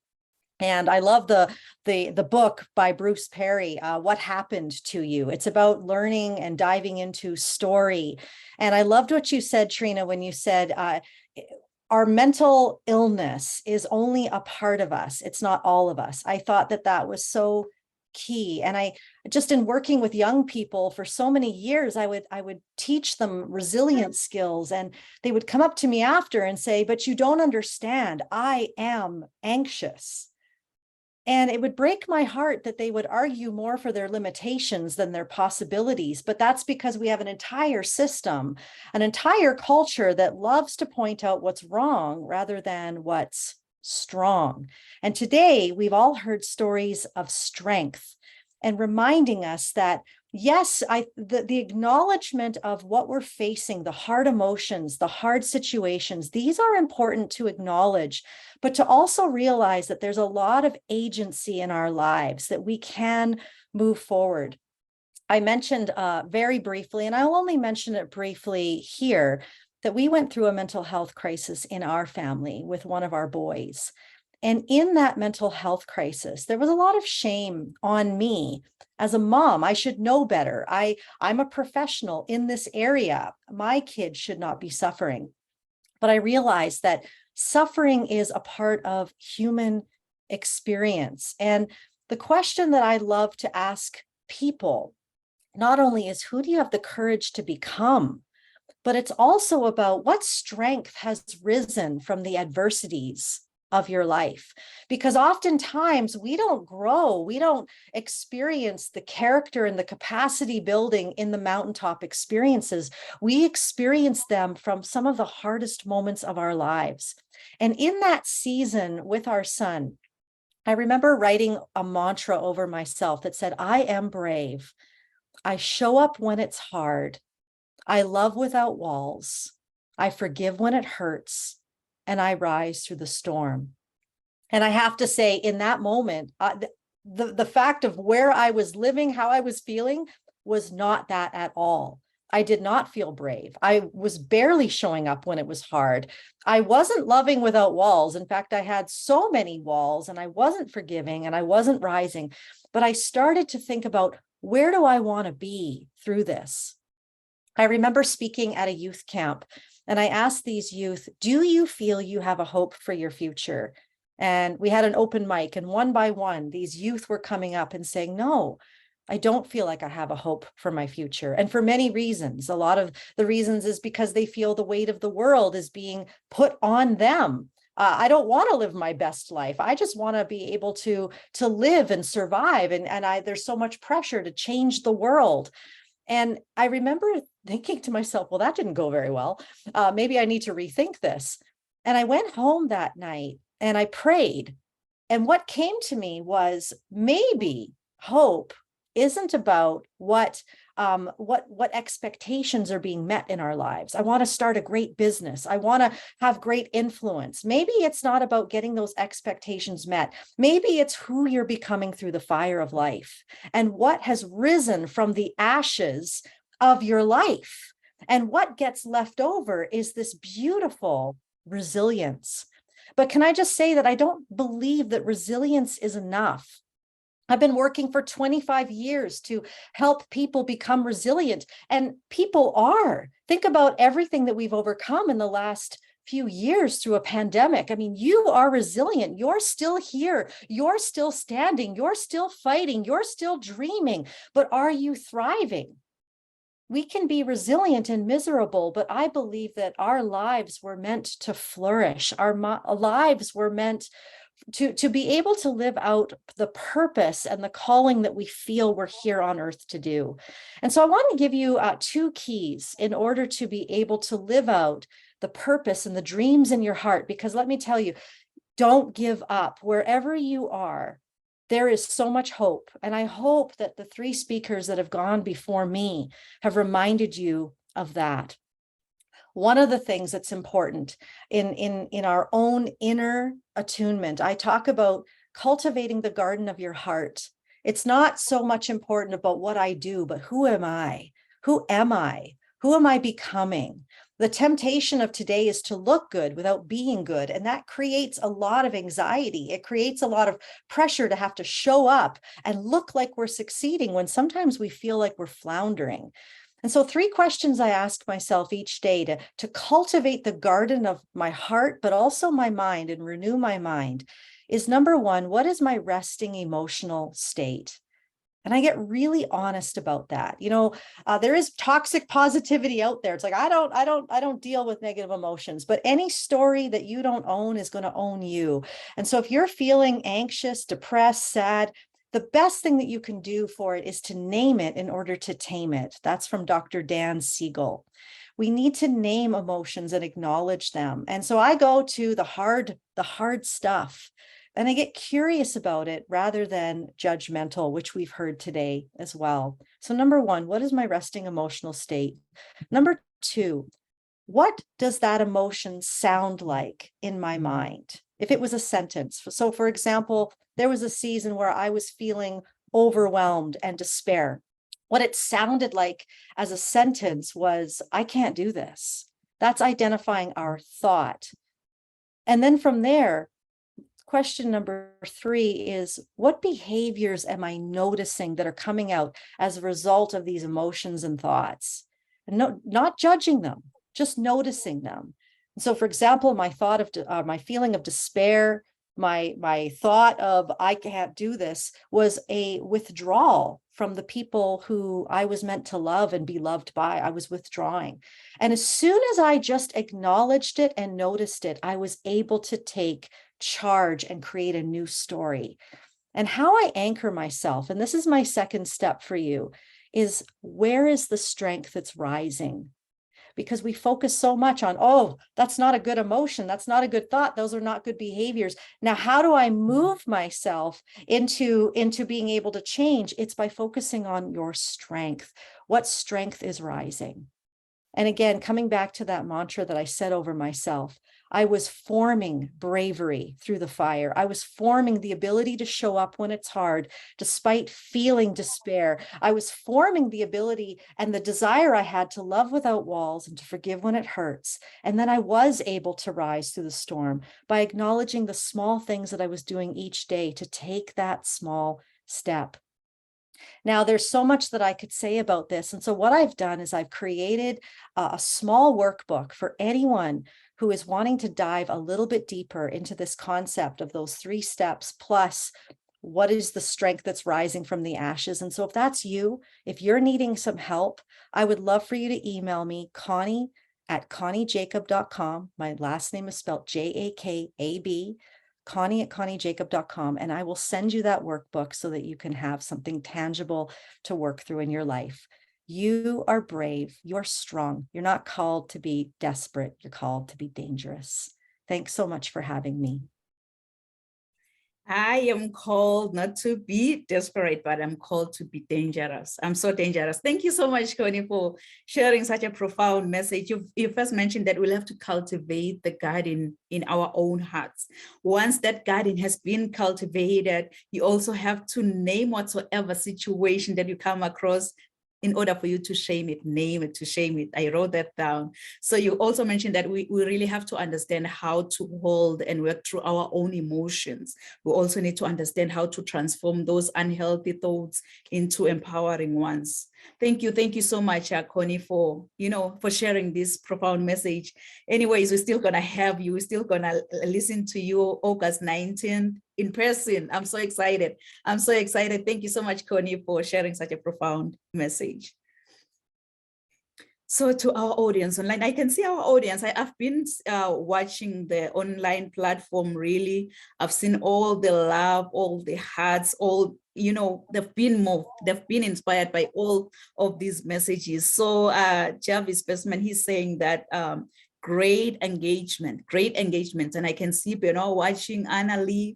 And I love the book by Bruce Perry, What Happened to You? It's about learning and diving into story. And I loved what you said, Trina, when you said, our mental illness is only a part of us. It's not all of us. I thought that that was so key. And I just, in working with young people for so many years, I would teach them resilience skills, and they would come up to me after and say, but you don't understand, I am anxious. And it would break my heart that they would argue more for their limitations than their possibilities. But that's because we have an entire system, an entire culture that loves to point out what's wrong rather than what's strong. And today we've all heard stories of strength, and reminding us that, yes, the acknowledgement of what we're facing, the hard emotions, the hard situations, these are important to acknowledge, but to also realize that there's a lot of agency in our lives, that we can move forward. I mentioned very briefly, and I'll only mention it briefly here, that we went through a mental health crisis in our family with one of our boys. And in that mental health crisis, there was a lot of shame on me as a mom. I should know better. I'm a professional in this area. My kid should not be suffering. But I realized that suffering is a part of human experience. And the question that I love to ask people not only is, who do you have the courage to become? But it's also about what strength has risen from the adversities of your life. Because oftentimes we don't grow, we don't experience the character and the capacity building in the mountaintop experiences. We experience them from some of the hardest moments of our lives. And in that season with our son, I remember writing a mantra over myself that said, I am brave. I show up when it's hard. I love without walls. I forgive when it hurts. And I rise through the storm. And I have to say, in that moment, the fact of where I was living, how I was feeling, was not that at all. I did not feel brave. I was barely showing up when it was hard. I wasn't loving without walls. In fact, I had so many walls, and I wasn't forgiving, and I wasn't rising. But I started to think about, where do I want to be through this? I remember speaking at a youth camp, and I asked these youth, do you feel you have a hope for your future? And we had an open mic, and one by one, these youth were coming up and saying, no, I don't feel like I have a hope for my future. And for many reasons. A lot of the reasons is because they feel the weight of the world is being put on them. I don't want to live my best life. I just want to be able to live and survive. And there's so much pressure to change the world. And I remember thinking to myself, well, that didn't go very well. Maybe I need to rethink this. And I went home that night and I prayed. And what came to me was, maybe hope isn't about what expectations are being met in our lives. I want to start a great business. I want to have great influence. Maybe it's not about getting those expectations met. Maybe it's who you're becoming through the fire of life and what has risen from the ashes of your life. And what gets left over is this beautiful resilience. But can I just say that I don't believe that resilience is enough. I've been working for 25 years to help people become resilient, and people are. Think about everything that we've overcome in the last few years through a pandemic. I mean, you are resilient. You're still here. You're still standing. You're still fighting. You're still dreaming. But are you thriving? We can be resilient and miserable, but I believe that our lives were meant to flourish. Our lives were meant to be able to live out the purpose and the calling that we feel we're here on earth to do. And so I want to give you 2 keys in order to be able to live out the purpose and the dreams in your heart, because let me tell you, don't give up. Wherever you are, there is so much hope. And I hope that the three speakers that have gone before me have reminded you of that. One of the things that's important in our own inner attunement, I talk about cultivating the garden of your heart. It's not so much important about what I do, but who am I? Who am I? Who am I becoming? The temptation of today is to look good without being good. And that creates a lot of anxiety. It creates a lot of pressure to have to show up and look like we're succeeding when sometimes we feel like we're floundering. And so 3 questions I ask myself each day to cultivate the garden of my heart, but also my mind, and renew my mind is, number 1, what is my resting emotional state? And I get really honest about that. You know, there is toxic positivity out there. It's like, I don't deal with negative emotions, but any story that you don't own is going to own you. And so if you're feeling anxious, depressed, sad, the best thing that you can do for it is to name it in order to tame it. That's from Dr. Dan Siegel. We need to name emotions and acknowledge them. And so I go to the hard stuff. And I get curious about it rather than judgmental, which we've heard today as well. So number 1, what is my resting emotional state? Number 2, what does that emotion sound like in my mind? If it was a sentence. So for example, there was a season where I was feeling overwhelmed and despair. What it sounded like as a sentence was, I can't do this. That's identifying our thought. And then from there, question number 3 is, what behaviors am I noticing that are coming out as a result of these emotions and thoughts? And not judging them, just noticing them. And so, for example, my feeling of despair, my thought of I can't do this was a withdrawal from the people who I was meant to love and be loved by. I was withdrawing. And as soon as I just acknowledged it and noticed it, I was able to take charge and create a new story. And how I anchor myself, and this is my second step for you, is where is the strength that's rising? Because we focus so much on, oh, that's not a good emotion. That's not a good thought. Those are not good behaviors. Now, how do I move myself into being able to change? It's by focusing on your strength. What strength is rising? And again, coming back to that mantra that I said over myself, I was forming bravery through the fire. I was forming the ability to show up when it's hard, despite feeling despair. I was forming the ability and the desire I had to love without walls and to forgive when it hurts. And then I was able to rise through the storm by acknowledging the small things that I was doing each day to take that small step. Now, there's so much that I could say about this. And so what I've done is I've created a small workbook for anyone who is wanting to dive a little bit deeper into this concept of those 3 steps, plus what is the strength that's rising from the ashes. And so if that's you, if you're needing some help, I would love for you to email me, Connie@ConnieJacob.com. My last name is spelled Jakab. Connie@ConnieJacob.com, and I will send you that workbook so that you can have something tangible to work through in your life. You are brave, you're strong. You're not called to be desperate, you're called to be dangerous. Thanks so much for having me. I am called not to be desperate, but I'm called to be dangerous. I'm so dangerous. Thank you so much, Connie, for sharing such a profound message. You first mentioned that we'll have to cultivate the garden in our own hearts. Once that garden has been cultivated, you also have to name whatsoever situation that you come across in order for you to shame it, name it, to shame it. I wrote that down. So you also mentioned that we really have to understand how to hold and work through our own emotions. We also need to understand how to transform those unhealthy thoughts into empowering ones. Thank you so much, Connie, for sharing this profound message. Anyways, we're still gonna have you, we're still gonna listen to you August 19th in person. I'm so excited. Thank you so much, Connie, for sharing such a profound message. So to our audience online, I can see our audience. I've been watching the online platform, really. I've seen all the love, all the hearts, they've been moved, they've been inspired by all of these messages. So Jarvis Bestman, he's saying that great engagement. And I can see Benoit watching, Annalie,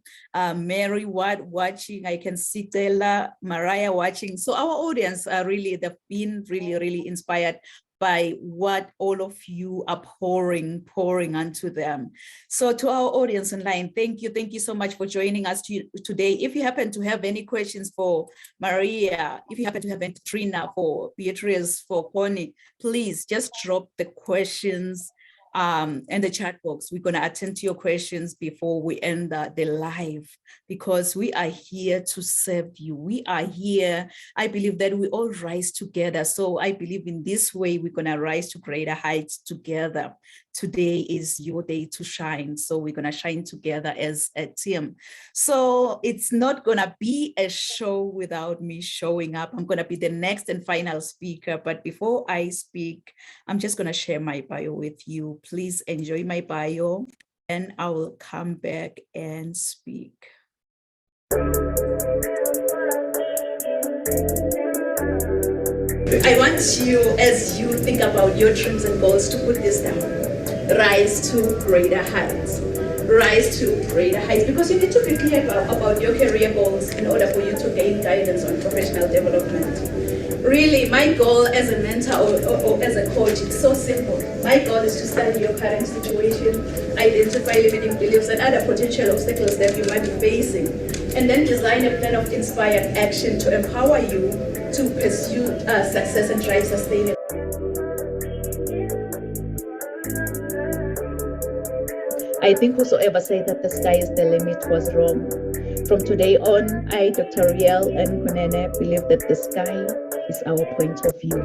Mary Watt watching, I can see Taylor, Mariah watching. So our audience are really, they've been really inspired by what all of you are pouring onto them. So to our audience online, thank you so much for joining us today. If you happen to have any questions for Maria, if you happen to have any Trina, for Beatrice, for Connie, please just drop the questions in the chat box. We're going to attend to your questions before we end the live, because we are here to serve you. We are here. I believe that we all rise together. So I believe in this way, we're going to rise to greater heights together. Today is your day to shine. So we're going to shine together as a team. So it's not going to be a show without me showing up. I'm going to be the next and final speaker. But before I speak, I'm just going to share my bio with you. Please enjoy my bio, and I will come back and speak. I want you, as you think about your dreams and goals, to put this down. Rise to greater heights. Rise to greater heights, because you need to be clear about your career goals in order for you to gain guidance on professional development. Really, my goal as a mentor or as a coach is so simple. My goal is to study your current situation, identify limiting beliefs and other potential obstacles that you might be facing, and then design a plan of inspired action to empower you to pursue success and drive sustainable. I think whosoever said that the sky is the limit was wrong. From today on, I, Dr. Riel and Kunene, believe that the sky is our point of view.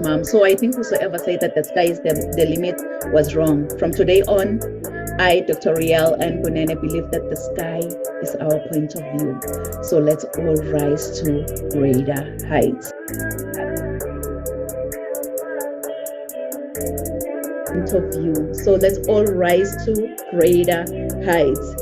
Mom. So I think whosoever said that the sky is the limit was wrong. From today on, I, Dr. Riel and Kunene, believe that the sky is our point of view. So let's all rise to greater heights. Of view. So let's all rise to greater heights.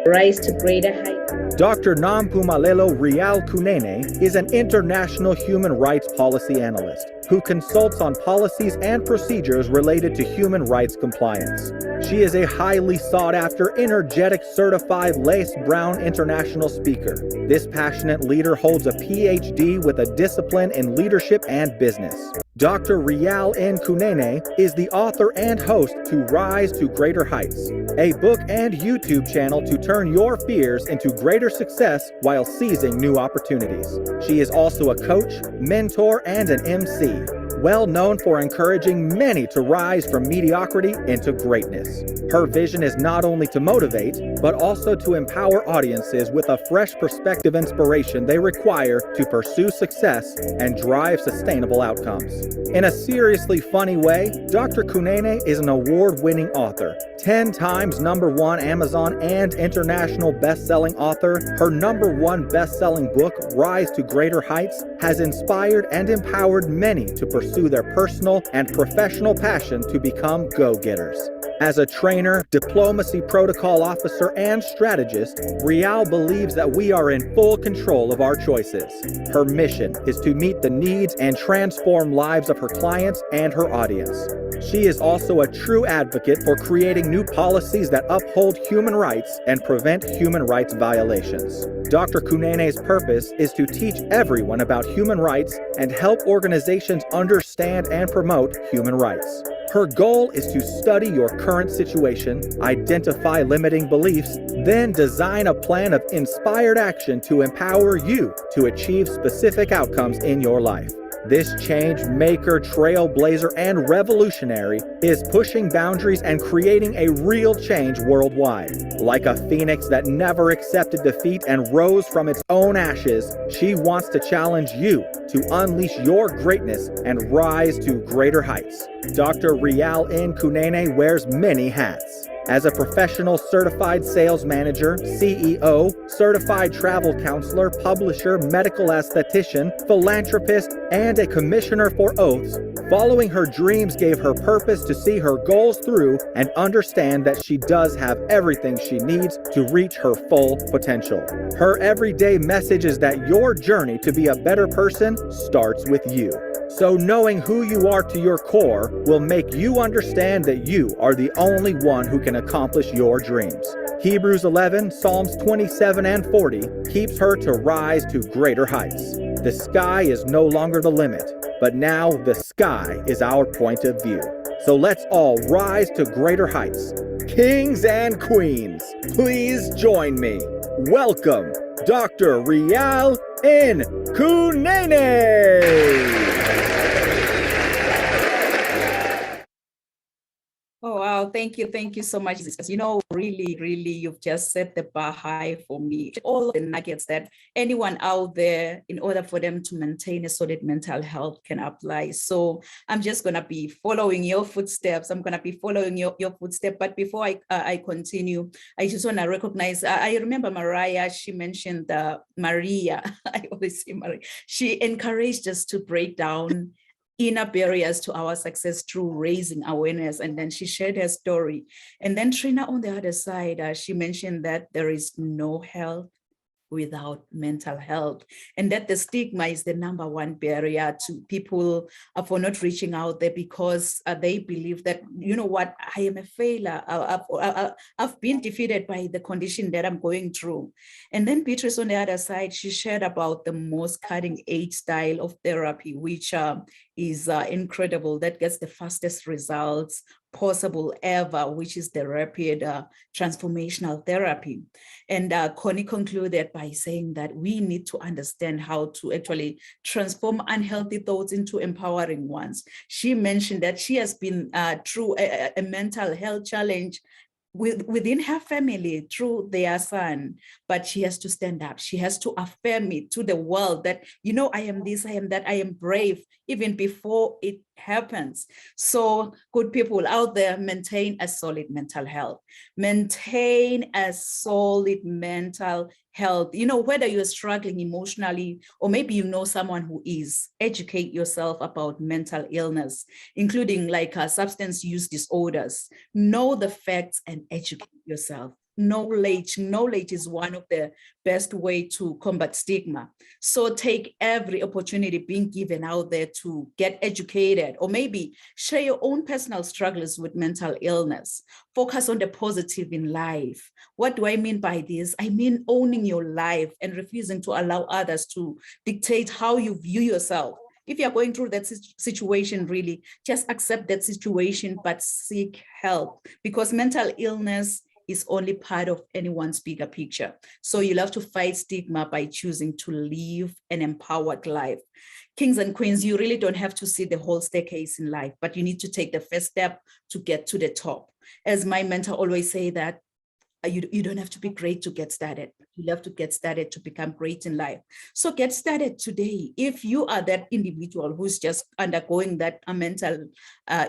Rise to greater heights. Dr. Nampumelelo Rial Kunene is an international human rights policy analyst who consults on policies and procedures related to human rights compliance. She is a highly sought-after, energetic, certified Lace Brown international speaker. This passionate leader holds a PhD with a discipline in leadership and business. Dr. Rial N. Kunene is the author and host to Rise to Greater Heights, a book and YouTube channel to turn your fears into greater success while seizing new opportunities. She is also a coach, mentor, and an MC, well known for encouraging many to rise from mediocrity into greatness. Her vision is not only to motivate, but also to empower audiences with a fresh perspective inspiration they require to pursue success and drive sustainable outcomes. In a seriously funny way, Dr. Kunene is an award-winning author, 10 times #1 Amazon and international best-selling author. Her #1 best-selling book, Rise to Greater Heights, has inspired and empowered many to pursue their personal and professional passion to become go-getters. As a trainer, diplomacy protocol officer, and strategist, Rial believes that we are in full control of our choices. Her mission is to meet the needs and transform lives of her clients and her audience. She is also a true advocate for creating new policies that uphold human rights and prevent human rights violations. Dr. Kunene's purpose is to teach everyone about human rights and help organizations understand and promote human rights. Her goal is to study your current situation, identify limiting beliefs, then design a plan of inspired action to empower you to achieve specific outcomes in your life. This change maker, trailblazer, and revolutionary is pushing boundaries and creating a real change worldwide. Like a phoenix that never accepted defeat and rose from its own ashes, she wants to challenge you to unleash your greatness and rise to greater heights. Dr. Rial N. Kunene wears many hats. As a professional certified sales manager, CEO, certified travel counselor, publisher, medical aesthetician, philanthropist, and a commissioner for oaths, following her dreams gave her purpose to see her goals through and understand that she does have everything she needs to reach her full potential. Her everyday message is that your journey to be a better person starts with you. So knowing who you are to your core will make you understand that you are the only one who can accomplish your dreams. Hebrews 11, Psalms 27 and 40 keeps her to rise to greater heights. The sky is no longer the limit, but now the sky is our point of view. So let's all rise to greater heights. Kings and queens, please join me. Welcome, Dr. Rial Nkunene. Oh, wow. Thank you so much. You know, really, you've just set the bar high for me. All the nuggets that anyone out there, in order for them to maintain a solid mental health, can apply. So I'm just going to be following your footsteps. I'm going to be following your footsteps. But before I continue, I just want to recognize, I remember Mariah, she mentioned Maria. I always say Maria. She encouraged us to break down inner barriers to our success through raising awareness. And then she shared her story. And then Trina, on the other side, she mentioned that there is no health without mental health, and that the stigma is the number one barrier to people for not reaching out there, because they believe that, you know what, I am a failure. I've been defeated by the condition that I'm going through. And then Beatrice, on the other side, she shared about the most cutting edge style of therapy, which is incredible, that gets the fastest results possible ever, which is the rapid transformational therapy. And Connie concluded by saying that we need to understand how to actually transform unhealthy thoughts into empowering ones. She mentioned that she has been through a mental health challenge within her family through their son, but she has to stand up. She has to affirm it to the world that, you know, I am this, I am that, I am brave, even before it happens. So good people out there, maintain a solid mental health. Maintain a solid mental health. You know, whether you're struggling emotionally, or maybe you know someone who is, educate yourself about mental illness, including like substance use disorders. Know the facts and educate yourself. Knowledge is one of the best way to combat stigma. So take every opportunity being given out there to get educated, or maybe share your own personal struggles with mental illness. Focus on the positive in life. What do I mean by this? I mean owning your life and refusing to allow others to dictate how you view yourself. If you're going through that situation, really just accept that situation, but seek help, because mental illness is only part of anyone's bigger picture. So you'll have to fight stigma by choosing to live an empowered life. Kings and queens, you really don't have to see the whole staircase in life, but you need to take the first step to get to the top. As my mentor always say that, you don't have to be great to get started. You have to get started to become great in life. So get started today. If you are that individual who's just undergoing that mental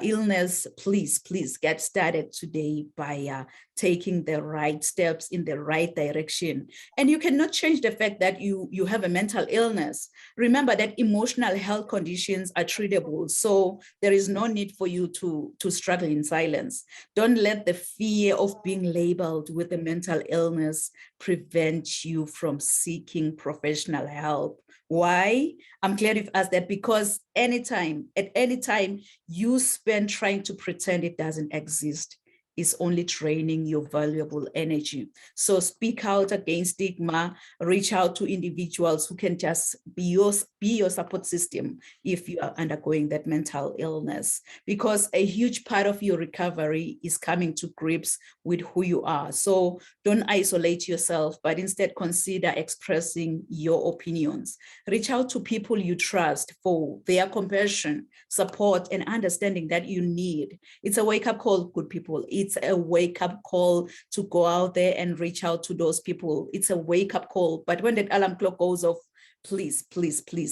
illness, please get started today by taking the right steps in the right direction. And you cannot change the fact that you have a mental illness. Remember that emotional health conditions are treatable. So there is no need for you to struggle in silence. Don't let the fear of being labeled with a mental illness prevent you from seeking professional help. Why? I'm glad you've asked that, because at any time you spend trying to pretend it doesn't exist, is only draining your valuable energy. So speak out against stigma, reach out to individuals who can just be your support system if you are undergoing that mental illness, because a huge part of your recovery is coming to grips with who you are. So don't isolate yourself, but instead consider expressing your opinions. Reach out to people you trust for their compassion, support, and understanding that you need. It's a wake-up call, good people. It's a wake-up call to go out there and reach out to those people. It's a wake-up call. But when that alarm clock goes off, please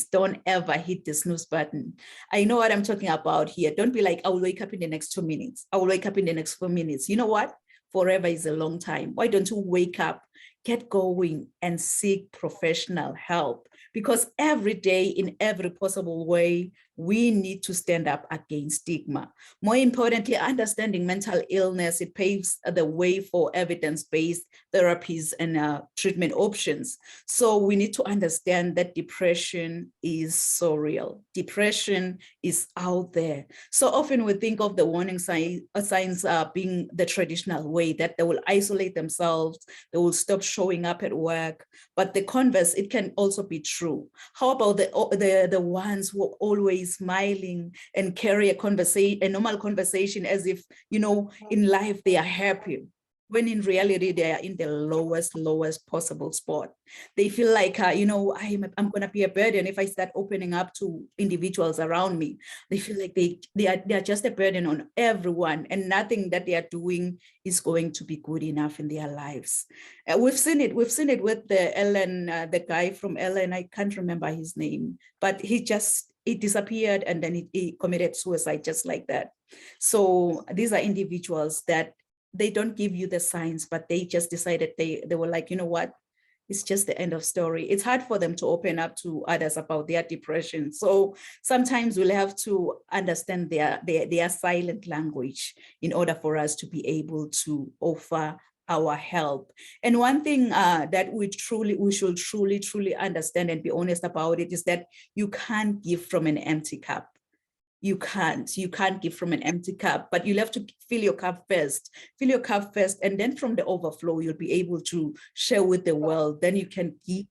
don't ever hit the snooze button. I know what I'm talking about here. Don't be like, I will wake up in the next 2 minutes. I will wake up in the next 4 minutes. You know what? Forever is a long time. Why don't you wake up, get going, and seek professional help? Because every day, in every possible way, we need to stand up against stigma. More importantly, understanding mental illness, it paves the way for evidence-based therapies and treatment options. So we need to understand that depression is so real. Depression is out there. So often we think of the warning signs being the traditional way, that they will isolate themselves, they will stop showing up at work. But the converse, it can also be true. How about the ones who are always smiling and carry a normal conversation as if, you know, in life they are happy, when in reality they are in the lowest possible spot. They feel like, you know, I'm going to be a burden if I start opening up to individuals around me. They feel like they are just a burden on everyone, and nothing that they are doing is going to be good enough in their lives. We've seen it with the Ellen, the guy from Ellen, I can't remember his name, but he disappeared and then he committed suicide just like that. So these are individuals that they don't give you the signs, but they just decided they were like, you know what, it's just the end of story. It's hard for them to open up to others about their depression. So sometimes we'll have to understand their silent language in order for us to be able to offer our help. And one thing that we should truly understand and be honest about it is that you can't give from an empty cup. You can't give from an empty cup, but you'll have to fill your cup first, and then from the overflow, you'll be able to share with the world. Then you can give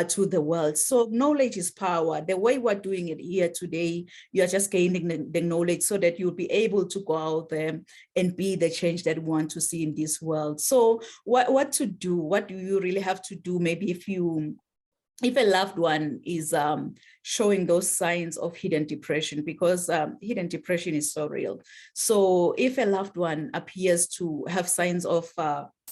to the world. So knowledge is power. The way we're doing it here today, you're just gaining the knowledge so that you'll be able to go out there and be the change that we want to see in this world. So what to do? What do you really have to do? Maybe if a loved one is showing those signs of hidden depression, because hidden depression is so real. So if a loved one appears to have signs of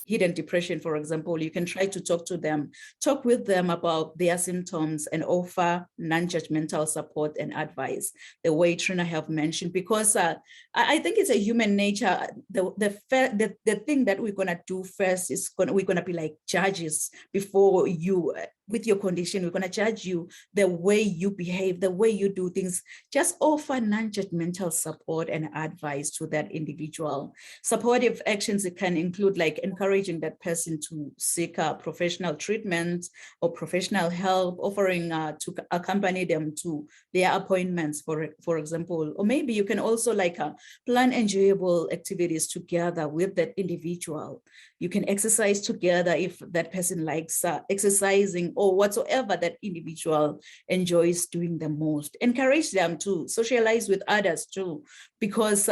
hidden depression, for example, you can try to talk with them about their symptoms and offer non-judgmental support and advice, the way Trina have mentioned, because I think it's a human nature. The thing that we're gonna do first is we're gonna be like judges before you. With your condition, we're going to judge you, the way you behave, the way you do things. Just offer non-judgmental support and advice to that individual. Supportive actions, it can include like encouraging that person to seek professional treatment or professional help, offering to accompany them to their appointments, for example. Or maybe you can also like plan enjoyable activities together with that individual. You can exercise together if that person likes exercising, or whatsoever that individual enjoys doing the most. Encourage them to socialize with others too, because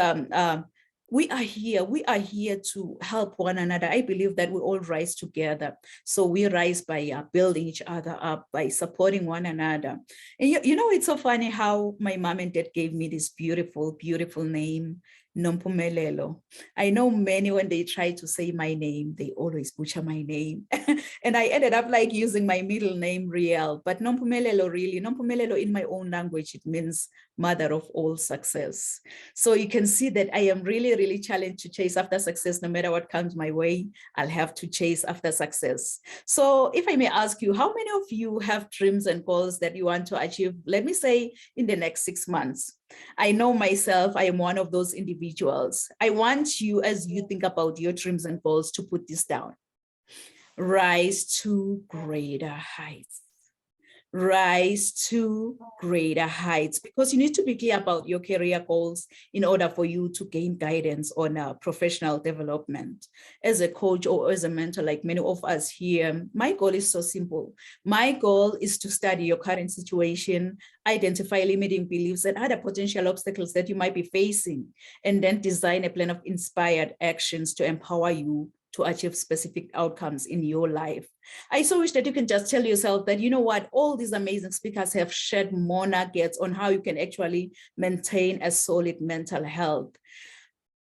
we are here to help one another. I believe that we all rise together. So we rise by building each other up, by supporting one another. And you know, it's so funny how my mom and dad gave me this beautiful name, Nompumelelo. I know many, when they try to say my name, they always butcher my name. And I ended up like using my middle name, Riel, but Nompumelelo, really, Nompumelelo in my own language, it means mother of all success. So you can see that I am really challenged to chase after success. No matter what comes my way, I'll have to chase after success. So if I may ask you, how many of you have dreams and goals that you want to achieve, let me say, in the next 6 months? I know myself, I am one of those individuals. I want you, as you think about your dreams and goals, to put this down. Rise to greater heights. Rise to greater heights, because you need to be clear about your career goals in order for you to gain guidance on professional development. As a coach or as a mentor, like many of us here, my goal is so simple. My goal is to study your current situation, identify limiting beliefs and other potential obstacles that you might be facing, and then design a plan of inspired actions to empower you to achieve specific outcomes in your life. I so wish that you can just tell yourself that, you know what, all these amazing speakers have shared more nuggets on how you can actually maintain a solid mental health.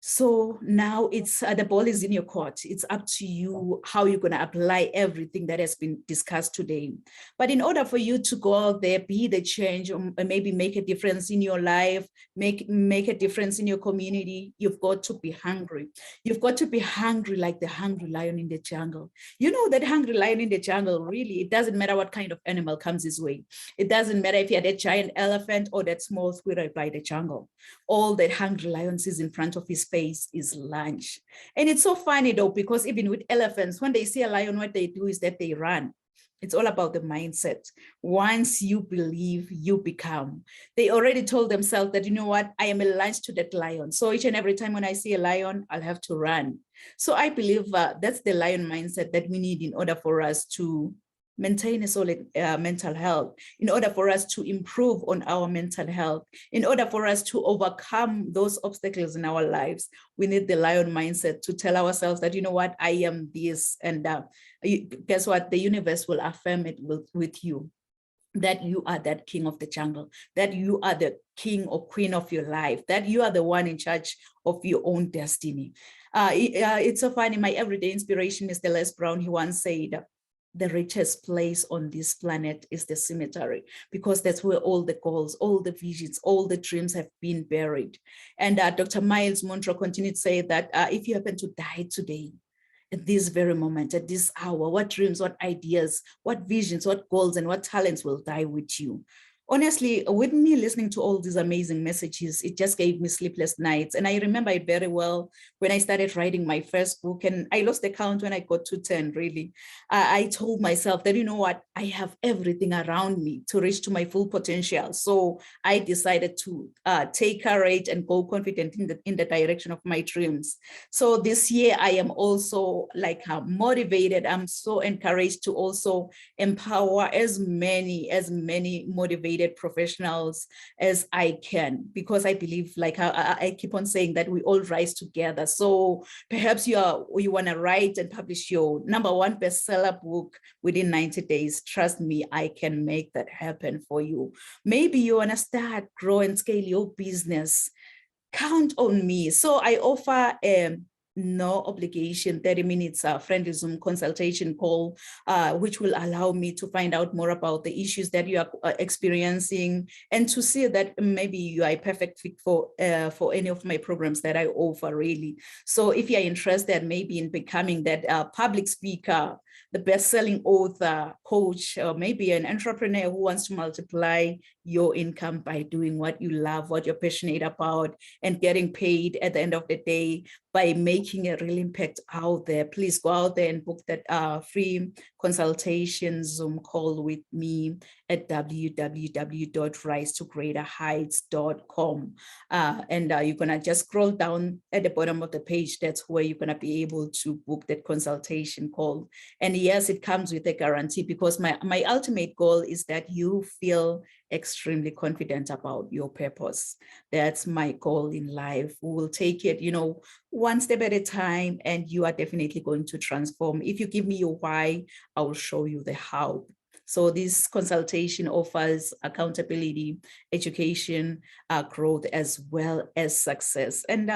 So now it's the ball is in your court. It's up to you how you're going to apply everything that has been discussed today. But in order for you to go out there, be the change, or maybe make a difference in your life, make a difference in your community, you've got to be hungry. You've got to be hungry like the hungry lion in the jungle. You know that hungry lion in the jungle, really, it doesn't matter what kind of animal comes his way. It doesn't matter if you're that giant elephant or that small squirrel by the jungle. All that hungry lion sees in front of his face is lunch. And it's so funny though, because even with elephants, when they see a lion, what they do is that they run. It's all about the mindset. Once you believe, you become. They already told themselves that, you know what, I am a lunch to that lion. So each and every time when I see a lion, I'll have to run. So I believe that's the lion mindset that we need in order for us to maintain a solid mental health, in order for us to improve on our mental health, in order for us to overcome those obstacles in our lives. We need the lion mindset to tell ourselves that, you know what, I am this. And guess what? The universe will affirm it with you, that you are that king of the jungle, that you are the king or queen of your life, that you are the one in charge of your own destiny. It's so funny. My everyday inspiration is Les Brown. He once said, the richest place on this planet is the cemetery, because that's where all the goals, all the visions, all the dreams have been buried. And Dr. Miles Monroe continued to say that if you happen to die today, at this very moment, at this hour, what dreams, what ideas, what visions, what goals, and what talents will die with you? Honestly, with me listening to all these amazing messages, it just gave me sleepless nights. And I remember it very well when I started writing my first book, and I lost the count when I got to 10, really. I told myself that, you know what, I have everything around me to reach to my full potential. So I decided to take courage and go confident in the direction of my dreams. So this year, I am also like motivated. I'm so encouraged to also empower as many motivated professionals as I can, because I believe, like I keep on saying, that we all rise together. So perhaps you want to write and publish your #1 bestseller book within 90 days. Trust me, I can make that happen for you. Maybe you want to start, grow, and scale your business. Count on me. So I offer no obligation 30 minutes friendly Zoom consultation call, which will allow me to find out more about the issues that you are experiencing, and to see that maybe you are a perfect fit for any of my programs that I offer, really. So if you're interested maybe in becoming that public speaker, the best-selling author, coach, or maybe an entrepreneur who wants to multiply your income by doing what you love, what you're passionate about, and getting paid at the end of the day by making a real impact out there, please go out there and book that free consultation Zoom call with me at www.risetogreaterheights.com. And you're gonna just scroll down at the bottom of the page. That's where you're gonna be able to book that consultation call. And yes, it comes with a guarantee, because my ultimate goal is that you feel extremely confident about your purpose. That's my goal in life. We will take it, one step at a time, and you are definitely going to transform. If you give me your why, I will show you the how. So this consultation offers accountability, education, growth, as well as success. And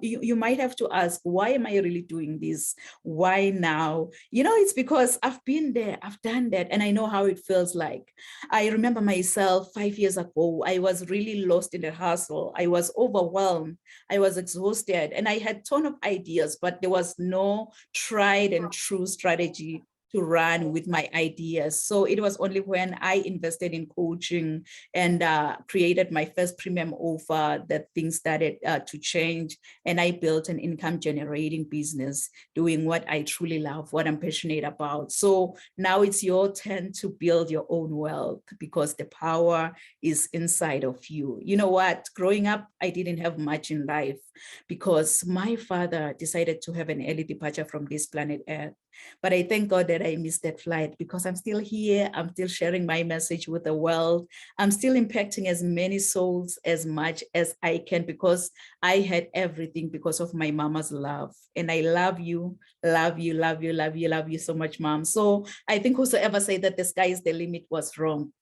you might have to ask, why am I really doing this? Why now? It's because I've been there, I've done that, and I know how it feels like. I remember myself 5 years ago, I was really lost in the hustle. I was overwhelmed. I was exhausted, and I had a ton of ideas, but there was no tried and true strategy to run with my ideas. So it was only when I invested in coaching and created my first premium offer that things started to change. And I built an income generating business doing what I truly love, what I'm passionate about. So now it's your turn to build your own wealth, because the power is inside of you. You know what? Growing up, I didn't have much in life because my father decided to have an early departure from this planet Earth. But I thank God that I missed that flight, because I'm still here. I'm still sharing my message with the world. I'm still impacting as many souls as much as I can, because I had everything because of my mama's love. And I love you, love you, love you, love you, love you so much, Mom. So I think whosoever said that the sky is the limit was wrong.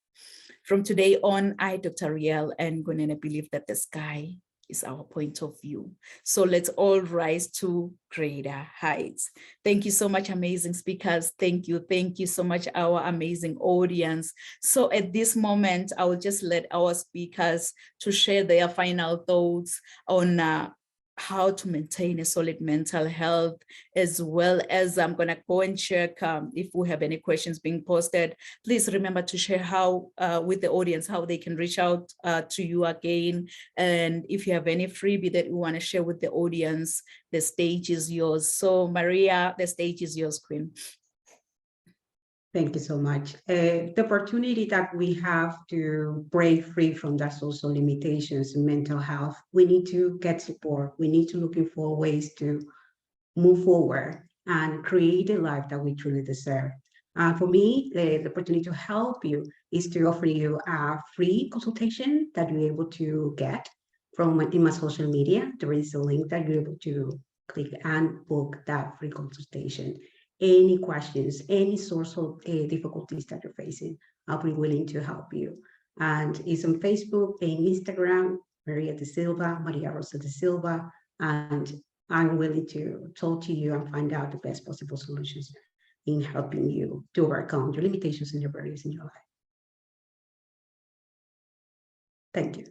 From today on, I, Dr. Riel, am going to believe that the sky is our point of view. So let's all rise to greater heights. Thank you so much, amazing speakers. Thank you so much, our amazing audience. So at this moment, I will just let our speakers to share their final thoughts on how to maintain a solid mental health, as well as I'm going to go and check if we have any questions being posted. Please remember to share how with the audience, how they can reach out to you again. And if you have any freebie that you want to share with the audience, the stage is yours. So Maria, the stage is yours, Queen. Thank you so much. The opportunity that we have to break free from the social limitations in mental health, we need to get support. We need to looking for ways to move forward and create a life that we truly deserve. For me, the opportunity to help you is to offer you a free consultation that you're able to get from in my social media. There is a link that you're able to click and book that free consultation. Any questions, any source of difficulties that you're facing, I'll be willing to help you. And it's on Facebook and Instagram, Maria de Silva, Maria Rosa de Silva, and I'm willing to talk to you and find out the best possible solutions in helping you to overcome your limitations and your barriers in your life. Thank you.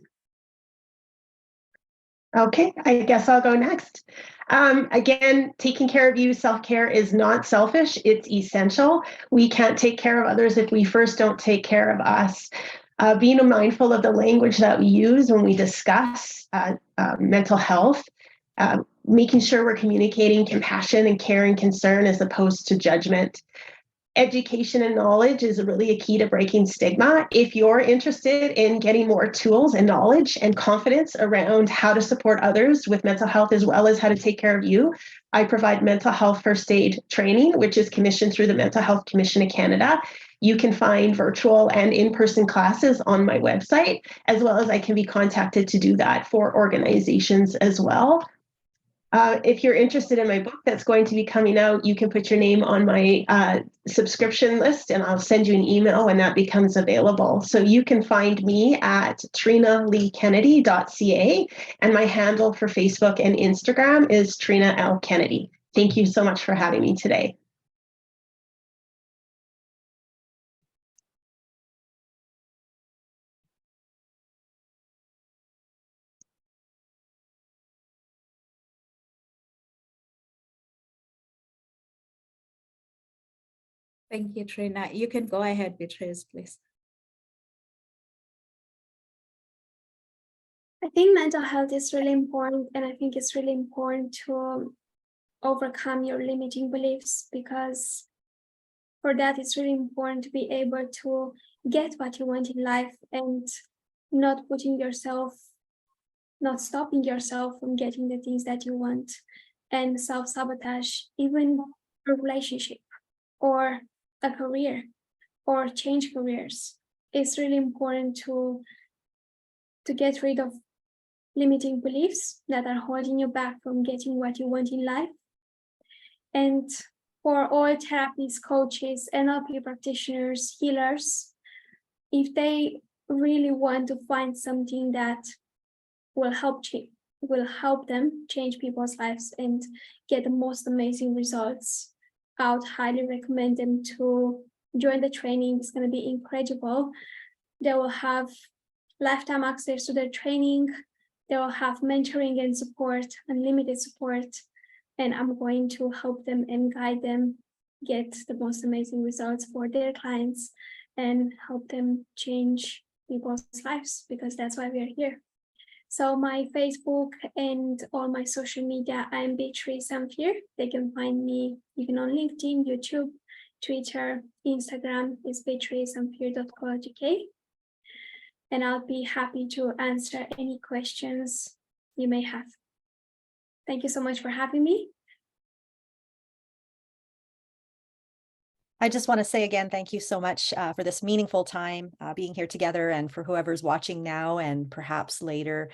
Okay, I guess I'll go next. Again, taking care of you, self-care is not selfish, it's essential. We can't take care of others if we first don't take care of us. Being mindful of the language that we use when we discuss mental health, making sure we're communicating compassion and care and concern as opposed to judgment. Education and knowledge is really a key to breaking stigma. If you're interested in getting more tools and knowledge and confidence around how to support others with mental health as well as how to take care of you, I provide mental health first aid training, which is commissioned through the Mental Health Commission of Canada. You can find virtual and in-person classes on my website, as well as I can be contacted to do that for organizations as well. If you're interested in my book that's going to be coming out, you can put your name on my subscription list and I'll send you an email when that becomes available. So you can find me at trinaleekennedy.ca and my handle for Facebook and Instagram is Trina L. Kennedy. Thank you so much for having me today. Thank you, Trina. You can go ahead, Beatrice, please. I think mental health is really important, and I think it's really important to overcome your limiting beliefs, because for that it's really important to be able to get what you want in life and not stopping yourself from getting the things that you want, and self-sabotage even a relationship or a career or change careers. It's really important to get rid of limiting beliefs that are holding you back from getting what you want in life. And for all therapists, coaches, NLP practitioners, healers, if they really want to find something that will help them change people's lives and get the most amazing results, I would highly recommend them to join the training. It's going to be incredible. They will have lifetime access to their training. They will have mentoring and support, unlimited support, and I'm going to help them and guide them get the most amazing results for their clients and help them change people's lives, because that's why we are here. So my Facebook and all my social media, I'm Beatrice Samphir. They can find me even on LinkedIn, YouTube, Twitter, Instagram is beatricesamphir.co.uk. And I'll be happy to answer any questions you may have. Thank you so much for having me. I just want to say again, thank you so much for this meaningful time being here together, and for whoever's watching now and perhaps later.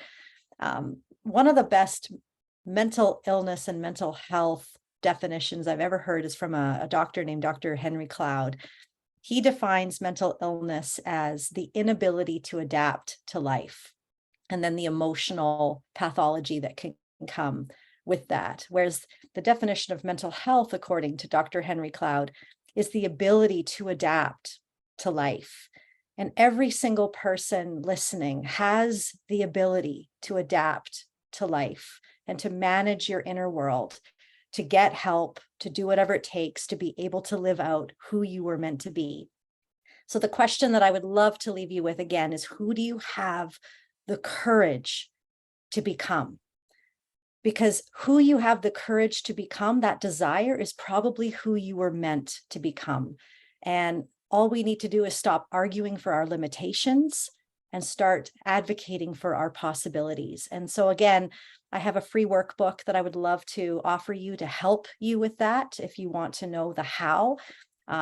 One of the best mental illness and mental health definitions I've ever heard is from a doctor named Dr. Henry Cloud. He defines mental illness as the inability to adapt to life. and then the emotional pathology that can come with that. Whereas the definition of mental health, according to Dr. Henry Cloud, is the ability to adapt to life. And every single person listening has the ability to adapt to life and to manage your inner world, to get help, to do whatever it takes to be able to live out who you were meant to be. So the question that I would love to leave you with again is, who do you have the courage to become? Because who you have the courage to become, that desire, is probably who you were meant to become. And all we need to do is stop arguing for our limitations and start advocating for our possibilities. And so again, I have a free workbook that I would love to offer you to help you with that. If you want to know the how,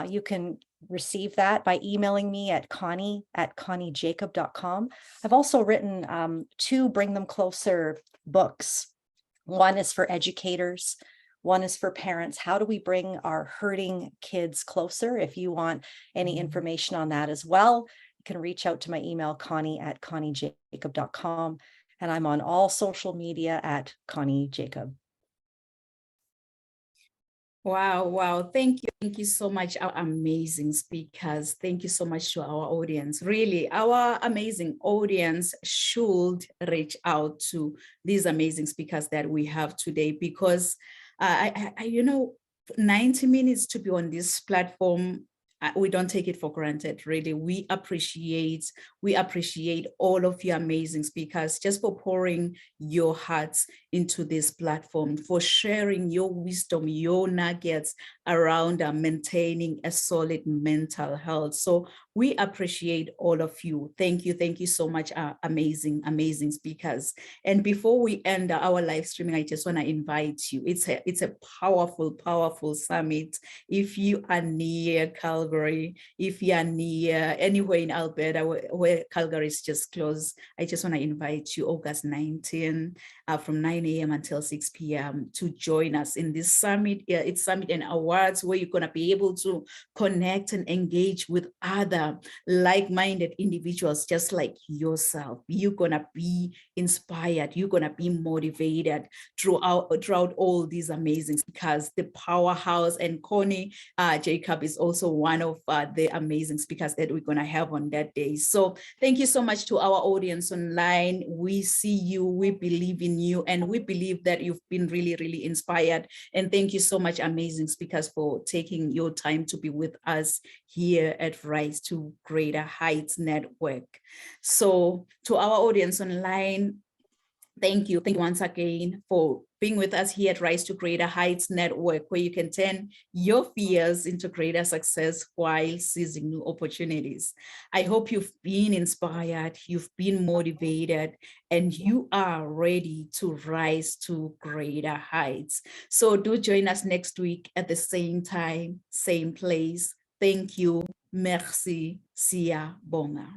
you can receive that by emailing me at connie@conniejacob.com. I've also written 2 Bring Them Closer books. One is for educators. One is for parents. How do we bring our hurting kids closer? If you want any information on that as well, you can reach out to my email, connie@conniejacob.com. And I'm on all social media at Connie Jacob. Wow, wow. Thank you. Thank you so much, our amazing speakers. Thank you so much to our audience. Really, our amazing audience should reach out to these amazing speakers that we have today, because you know, 90 minutes to be on this platform, we don't take it for granted, really. We appreciate all of you amazing speakers just for pouring your hearts into this platform, for sharing your wisdom, your nuggets around maintaining a solid mental health. So we appreciate all of you. Thank you so much, amazing speakers. And before we end our live streaming, I just want to invite you. It's a powerful summit. If you are near Calgary, if you are near anywhere in Alberta where Calgary is just close, I just want to invite you August 19 from 9 a.m. until 6 p.m. to join us in this summit. It's Summit and Awards, where you're going to be able to connect and engage with other like-minded individuals just like yourself. You're going to be inspired. You're going to be motivated throughout all these amazing speakers. The powerhouse, and Connie Jacob is also one of the amazing speakers that we're going to have on that day. So thank you so much to our audience online. We see you, we believe in you, and we believe that you've been really inspired. And thank you so much, amazing speakers, for taking your time to be with us here at Rise to Greater Heights Network. So to our audience online, thank you once again for being with us here at Rise to Greater Heights Network, where you can turn your fears into greater success while seizing new opportunities. I hope you've been inspired, you've been motivated, and you are ready to rise to greater heights. So do join us next week at the same time, same place. Thank you. Merci. Sia Bonga.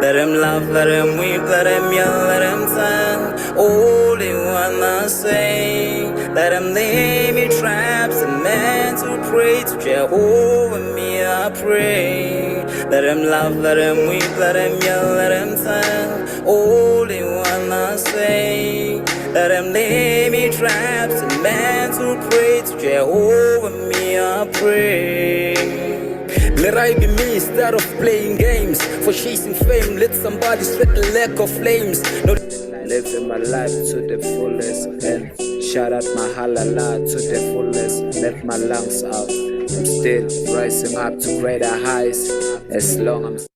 Let him laugh, let him weep, let him yell, let him sing. All they wanna say. Let him lay me traps and men to pray to Jehovah, me I pray. Let him laugh, let him weep, let him yell, let him sing. All they wanna say. Let him lay me traps and men to pray to Jehovah, me I pray. Let I be me instead of playing games. For chasing fame, let somebody sweat the lack of flames. No, living my life to the fullest and shout out my halala to the fullest. Let my lungs out. I'm still rising up to greater heights as long as